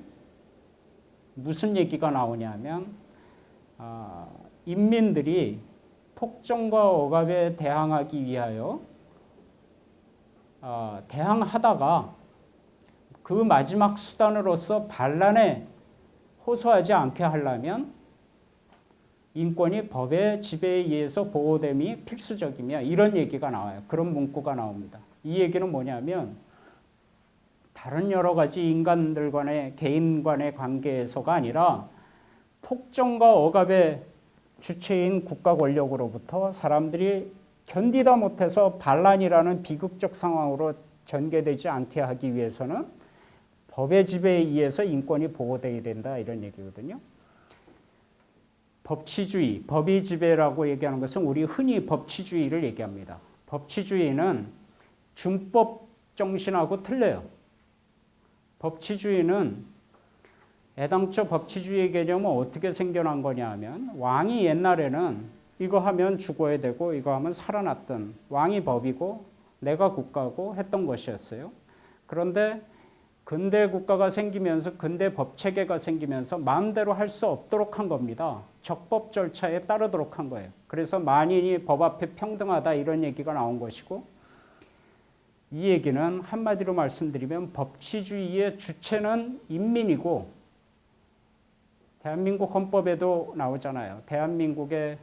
무슨 얘기가 나오냐면 인민들이 폭정과 억압에 대항하기 위하여 대항하다가 그 마지막 수단으로서 반란에 호소하지 않게 하려면 인권이 법의 지배에 의해서 보호됨이 필수적이며 이런 얘기가 나와요. 그런 문구가 나옵니다. 이 얘기는 뭐냐면 다른 여러 가지 인간들 간의 개인 간의 관계에서가 아니라 폭정과 억압의 주체인 국가 권력으로부터 사람들이 견디다 못해서 반란이라는 비극적 상황으로 전개되지 않게 하기 위해서는 법의 지배에 의해서 인권이 보호되어야 된다 이런 얘기거든요. 법치주의, 법의 지배라고 얘기하는 것은 우리 흔히 법치주의를 얘기합니다. 법치주의는 준법 정신하고 틀려요. 법치주의는 애당초 법치주의 개념은 어떻게 생겨난 거냐 하면 왕이 옛날에는 이거 하면 죽어야 되고 이거 하면 살아났던 왕이 법이고 내가 국가고 했던 것이었어요. 그런데 근대 국가가 생기면서 근대 법체계가 생기면서 마음대로 할 수 없도록 한 겁니다. 적법 절차에 따르도록 한 거예요. 그래서 만인이 법 앞에 평등하다 이런 얘기가 나온 것이고 이 얘기는 한마디로 말씀드리면 법치주의의 주체는 인민이고 대한민국 헌법에도 나오잖아요. 대한민국의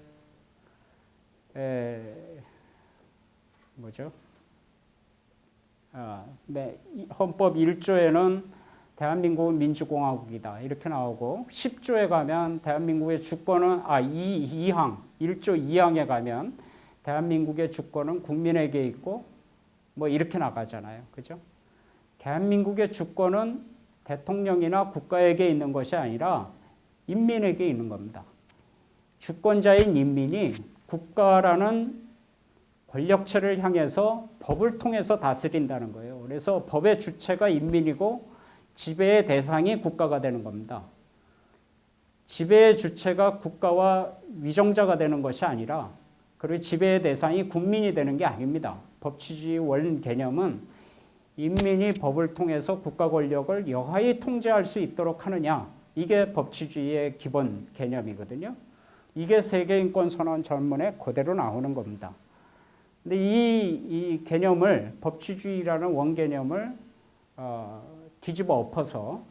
헌법 1조에는 대한민국은 민주공화국이다 이렇게 나오고 10조에 가면 대한민국의 주권은 1조 2항에 가면 대한민국의 주권은 국민에게 있고 뭐 이렇게 나가잖아요. 그죠? 대한민국의 주권은 대통령이나 국가에게 있는 것이 아니라 인민에게 있는 겁니다. 주권자인 인민이 국가라는 권력체를 향해서 법을 통해서 다스린다는 거예요. 그래서 법의 주체가 인민이고 지배의 대상이 국가가 되는 겁니다. 지배의 주체가 국가와 위정자가 되는 것이 아니라 그리고 지배의 대상이 국민이 되는 게 아닙니다. 법치주의 원 개념은 인민이 법을 통해서 국가 권력을 여하히 통제할 수 있도록 하느냐 이게 법치주의의 기본 개념이거든요. 이게 세계인권선언 전문에 그대로 나오는 겁니다. 근데 이 개념을 법치주의라는 원개념을 뒤집어 엎어서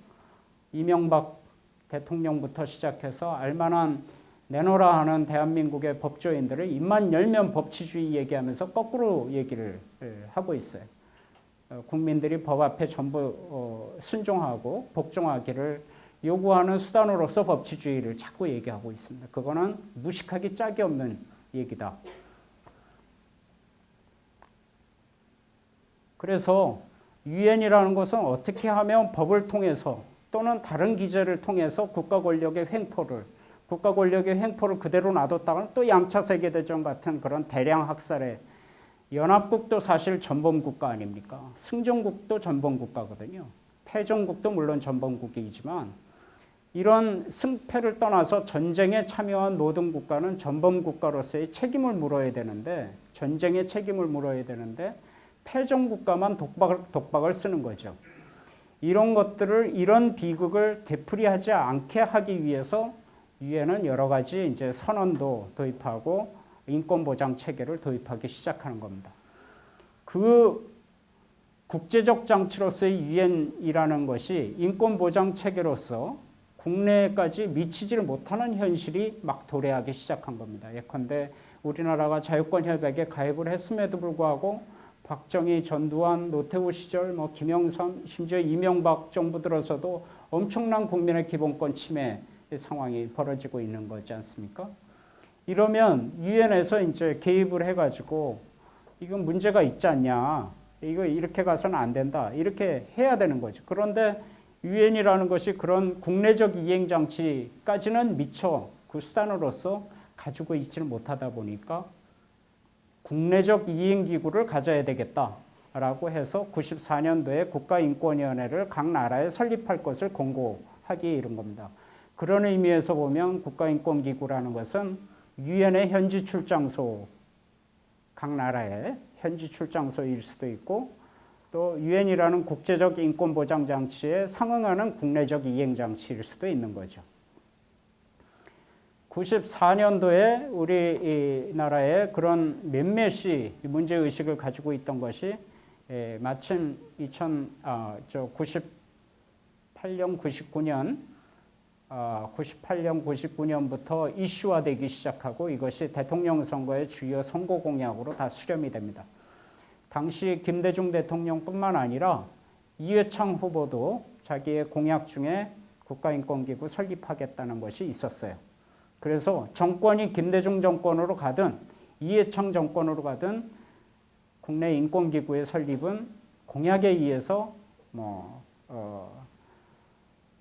이명박 대통령부터 시작해서 알만한 내놓으라 하는 대한민국의 법조인들을 입만 열면 법치주의 얘기하면서 거꾸로 얘기를 하고 있어요. 국민들이 법 앞에 전부 순종하고 복종하기를 요구하는 수단으로서 법치주의를 자꾸 얘기하고 있습니다. 그거는 무식하기 짝이 없는 얘기다. 그래서 유엔이라는 것은 어떻게 하면 법을 통해서 또는 다른 기제를 통해서 국가 권력의 횡포를 그대로 놔뒀다가는 또 양차 세계대전 같은 그런 대량 학살에 연합국도 사실 전범국가 아닙니까? 승전국도 전범국가거든요. 패전국도 물론 전범국이지만 이런 승패를 떠나서 전쟁에 참여한 모든 국가는 전범국가로서의 책임을 물어야 되는데 전쟁의 책임을 물어야 되는데 패전국가만 독박을 쓰는 거죠. 이런 것들을 이런 비극을 되풀이하지 않게 하기 위해서 유엔은 여러 가지 이제 선언도 도입하고 인권 보장 체계를 도입하기 시작하는 겁니다. 그 국제적 장치로서의 유엔이라는 것이 인권 보장 체계로서 국내까지 미치지를 못하는 현실이 막 도래하기 시작한 겁니다. 예컨대 우리나라가 자유권 협약에 가입을 했음에도 불구하고 박정희, 전두환, 노태우 시절, 김영삼, 심지어 이명박 정부 들어서도 엄청난 국민의 기본권 침해 상황이 벌어지고 있는 거지 않습니까? 이러면 유엔에서 이제 개입을 해가지고 이건 문제가 있지 않냐, 이거 이렇게 가서는 안 된다, 이렇게 해야 되는 거죠. 그런데 유엔이라는 것이 그런 국내적 이행 장치까지는 미처 그 수단으로서 가지고 있지는 못하다 보니까 국내적 이행기구를 가져야 되겠다라고 해서 94년도에 국가인권위원회를 각 나라에 설립할 것을 권고하기에 이른 겁니다. 그런 의미에서 보면 국가인권기구라는 것은 유엔의 현지 출장소, 각 나라의 현지 출장소일 수도 있고 또 유엔이라는 국제적 인권 보장 장치에 상응하는 국내적 이행 장치일 수도 있는 거죠. 94년도에 우리나라에 그런 몇몇이 문제의식을 가지고 있던 것이 마침 98년, 99년부터 이슈화되기 시작하고 이것이 대통령 선거의 주요 선거 공약으로 다 수렴이 됩니다. 당시 김대중 대통령뿐만 아니라 이회창 후보도 자기의 공약 중에 국가인권기구 설립하겠다는 것이 있었어요. 그래서 정권이 김대중 정권으로 가든 이회창 정권으로 가든 국내 인권기구의 설립은 공약에 의해서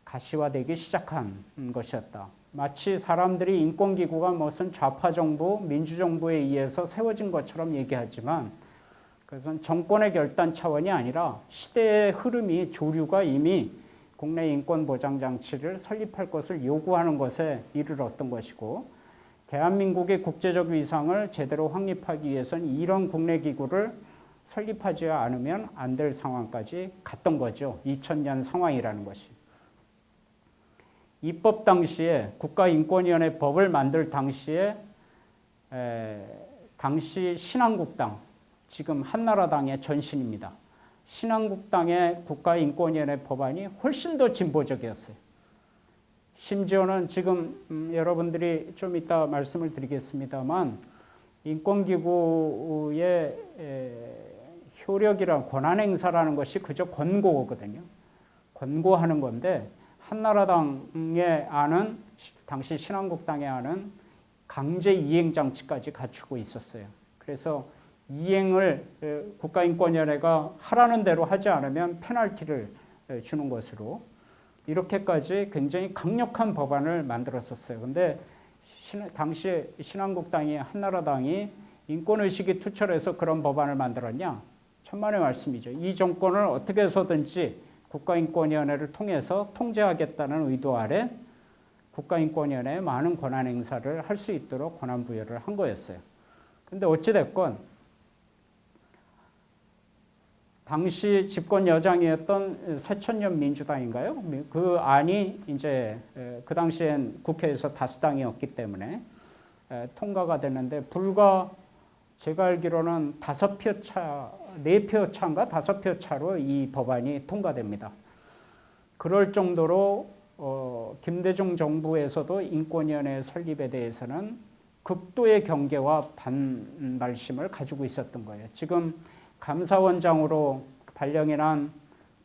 가시화되기 시작한 것이었다. 마치 사람들이 인권기구가 무슨 좌파정부, 민주정부에 의해서 세워진 것처럼 얘기하지만 그것은 정권의 결단 차원이 아니라 시대의 흐름이, 조류가 이미 국내 인권 보장 장치를 설립할 것을 요구하는 것에 이르렀던 것이고 대한민국의 국제적 위상을 제대로 확립하기 위해서는 이런 국내 기구를 설립하지 않으면 안 될 상황까지 갔던 거죠. 2000년 상황이라는 것이. 입법 당시에 국가인권위원회 법을 만들 당시에 당시 신한국당, 지금 한나라당의 전신입니다. 신한국당의 국가인권위원회 법안이 훨씬 더 진보적이었어요. 심지어는 지금 여러분들이 좀 이따 말씀을 드리겠습니다만 인권기구의 효력이란 권한행사라는 것이 그저 권고거든요. 권고하는 건데 한나라당의 안은, 당시 신한국당의 안은 강제 이행장치까지 갖추고 있었어요. 그래서 이행을 국가인권위원회가 하라는 대로 하지 않으면 페널티를 주는 것으로 이렇게까지 굉장히 강력한 법안을 만들었었어요. 그런데 당시 신한국당이, 한나라당이 인권의식이 투철해서 그런 법안을 만들었냐? 천만의 말씀이죠. 이 정권을 어떻게 해서든지 국가인권위원회를 통해서 통제하겠다는 의도 아래 국가인권위원회에 많은 권한 행사를 할 수 있도록 권한 부여를 한 거였어요. 그런데 어찌됐건 당시 집권 여당이었던 새천년 민주당인가요? 그 안이 이제 그 당시엔 국회에서 다수당이었기 때문에 통과가 됐는데 불과 제가 알기로는 5표 차, 4표 차인가 5표 차로 이 법안이 통과됩니다. 그럴 정도로 김대중 정부에서도 인권위원회 설립에 대해서는 극도의 경계와 반발심을 가지고 있었던 거예요. 지금 감사원장으로 발령이 난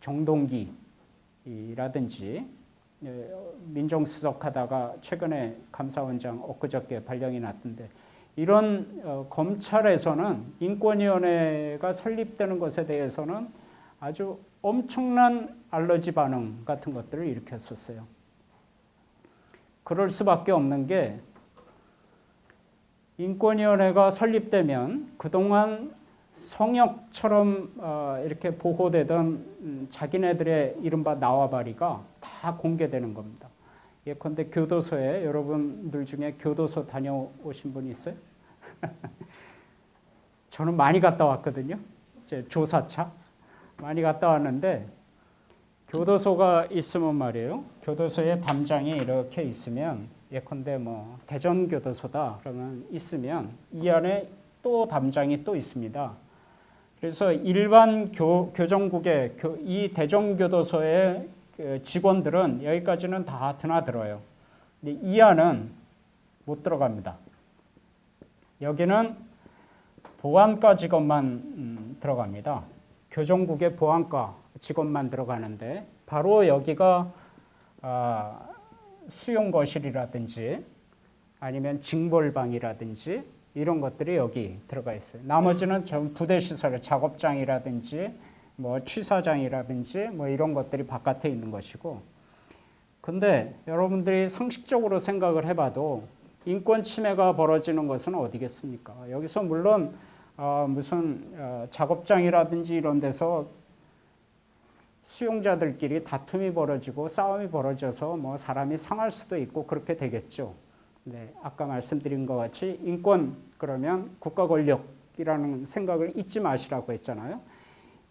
정동기라든지 민정수석 하다가 최근에 감사원장 엊그저께 발령이 났던데 이런 검찰에서는 인권위원회가 설립되는 것에 대해서는 아주 엄청난 알러지 반응 같은 것들을 일으켰었어요. 그럴 수밖에 없는 게 인권위원회가 설립되면 그동안 성역처럼 이렇게 보호되던 자기네들의 이른바 나와바리가 다 공개되는 겁니다. 예컨대 교도소에 여러분들 중에 교도소 다녀오신 분 있어요? 저는 많이 갔다 왔거든요. 이제 조사차 많이 갔다 왔는데 교도소가 있으면 말이에요. 교도소에 담장이 이렇게 있으면 예컨대 대전교도소다 그러면 있으면 이 안에 또 담장이 또 있습니다. 그래서 일반 교정국의 이 대전교도소의 직원들은 여기까지는 다 드나들어요. 근데 이하는 못 들어갑니다. 여기는 보안과 직원만 들어갑니다. 교정국의 보안과 직원만 들어가는데 바로 여기가 수용거실이라든지 아니면 징벌방이라든지 이런 것들이 여기 들어가 있어요. 나머지는 전 부대시설, 작업장이라든지 뭐 취사장이라든지 뭐 이런 것들이 바깥에 있는 것이고, 근데 여러분들이 상식적으로 생각을 해봐도 인권 침해가 벌어지는 것은 어디겠습니까? 여기서 물론 무슨 작업장이라든지 이런 데서 수용자들끼리 다툼이 벌어지고 싸움이 벌어져서 뭐 사람이 상할 수도 있고 그렇게 되겠죠. 네, 아까 말씀드린 것 같이 인권 그러면 국가 권력이라는 생각을 잊지 마시라고 했잖아요.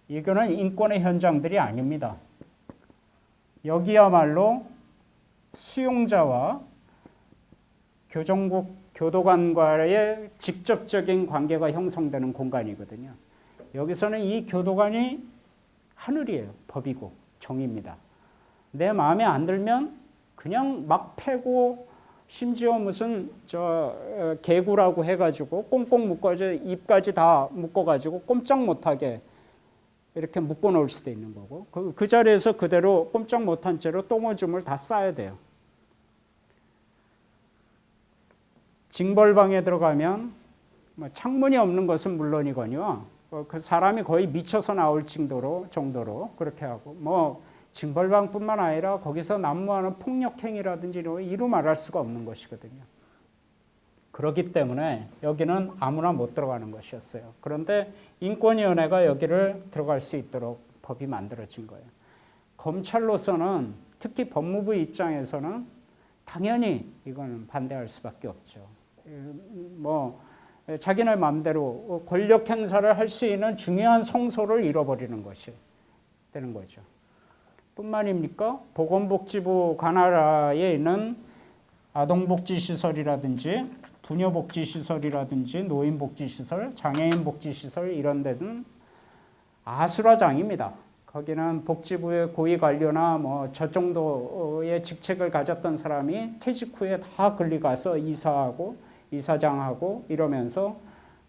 이거는 인권의 현장들이 아닙니다. 여기야말로 수용자와 교정국 교도관과의 직접적인 관계가 형성되는 공간이거든요. 여기서는 이 교도관이 하늘이에요. 법이고 정의입니다. 내 마음에 안 들면 그냥 막 패고 심지어 무슨 개구라고 해가지고 꽁꽁 묶어져 입까지 다 묶어가지고 꼼짝 못하게 이렇게 묶어놓을 수도 있는 거고 그 자리에서 그대로 꼼짝 못한 채로 똥오줌을 다 싸야 돼요. 징벌방에 들어가면 창문이 없는 것은 물론이거니와 그 사람이 거의 미쳐서 나올 정도로 그렇게 하고 뭐 징벌방뿐만 아니라 거기서 난무하는 폭력행위라든지 이루 말할 수가 없는 것이거든요. 그렇기 때문에 여기는 아무나 못 들어가는 것이었어요. 그런데 인권위원회가 여기를 들어갈 수 있도록 법이 만들어진 거예요. 검찰로서는 특히 법무부 입장에서는 당연히 이거는 반대할 수밖에 없죠. 뭐 자기네 마음대로 권력 행사를 할 수 있는 중요한 성소를 잃어버리는 것이 되는 거죠. 뿐만입니까? 보건복지부 관할하에 있는 아동복지시설이라든지 부녀복지시설이라든지 노인복지시설, 장애인복지시설 이런 데는 아수라장입니다. 거기는 복지부의 고위관료나 뭐 저 정도의 직책을 가졌던 사람이 퇴직 후에 다 걸리 가서 이사하고 이사장하고 이러면서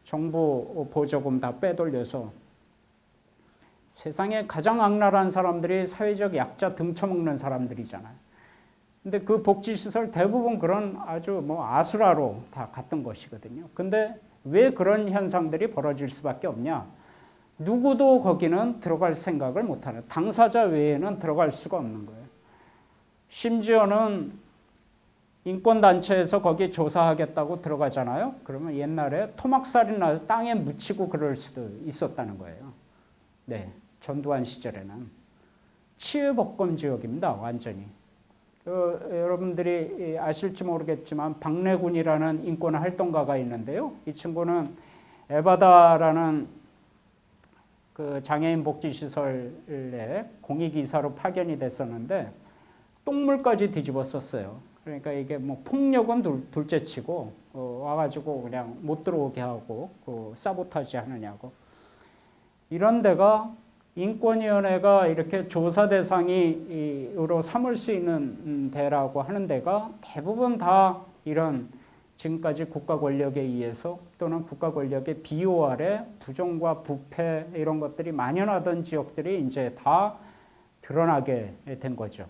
정부 보조금 다 빼돌려서 세상에 가장 악랄한 사람들이 사회적 약자 등쳐먹는 사람들이잖아요. 근데 그 복지시설 대부분 그런 아주 뭐 아수라로 다 갔던 것이거든요. 근데 왜 그런 현상들이 벌어질 수밖에 없냐? 누구도 거기는 들어갈 생각을 못하는, 당사자 외에는 들어갈 수가 없는 거예요. 심지어는 인권단체에서 거기 조사하겠다고 들어가잖아요. 그러면 옛날에 토막살이 나서 땅에 묻히고 그럴 수도 있었다는 거예요. 네, 전두환 시절에는. 치유복권 지역입니다. 완전히. 여러분들이 아실지 모르겠지만 박래군이라는 인권활동가가 있는데요. 이 친구는 에바다라는 그 장애인 복지시설에 공익이사로 파견이 됐었는데 똥물까지 뒤집었었어요. 그러니까 이게 뭐 폭력은 둘째치고 와가지고 그냥 못 들어오게 하고 사보타지 하느냐고. 이런 데가 인권위원회가 이렇게 조사 대상으로 삼을 수 있는 데라고 하는 데가 대부분 다 이런 지금까지 국가 권력에 의해서 또는 국가 권력의 비호 아래 부정과 부패 이런 것들이 만연하던 지역들이 이제 다 드러나게 된 거죠.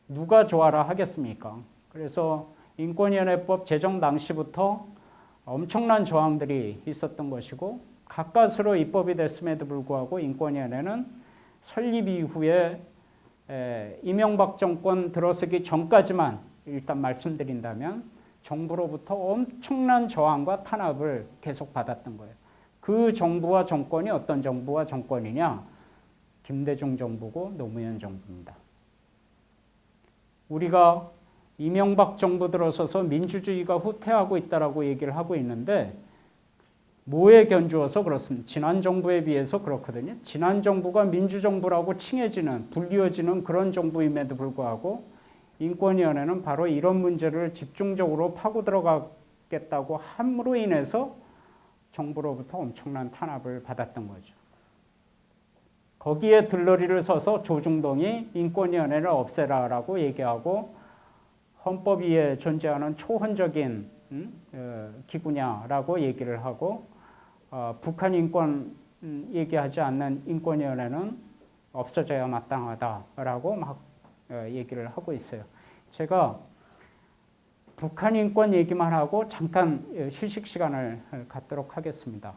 누가 좋아라 하겠습니까? 그래서 인권위원회법 제정 당시부터 엄청난 저항들이 있었던 것이고 가까스로 입법이 됐음에도 불구하고 인권위원회는 설립 이후에 이명박 정권 들어서기 전까지만 일단 말씀드린다면 정부로부터 엄청난 저항과 탄압을 계속 받았던 거예요. 그 정부와 정권이 어떤 정부와 정권이냐? 김대중 정부고 노무현 정부입니다. 우리가 이명박 정부 들어서서 민주주의가 후퇴하고 있다라고 얘기를 하고 있는데 뭐에 견주어서 그렇습니다. 지난 정부에 비해서 그렇거든요. 지난 정부가 민주정부라고 칭해지는, 불리워지는 그런 정부임에도 불구하고 인권위원회는 바로 이런 문제를 집중적으로 파고 들어가겠다고 함으로 인해서 정부로부터 엄청난 탄압을 받았던 거죠. 거기에 들러리를 서서 조중동이 인권위원회를 없애라라고 얘기하고 헌법 위에 존재하는 초헌적인 기구냐라고 얘기를 하고 북한 인권 얘기하지 않는 인권위원회는 없어져야 마땅하다라고 막 얘기를 하고 있어요. 제가 북한 인권 얘기만 하고 잠깐 휴식 시간을 갖도록 하겠습니다.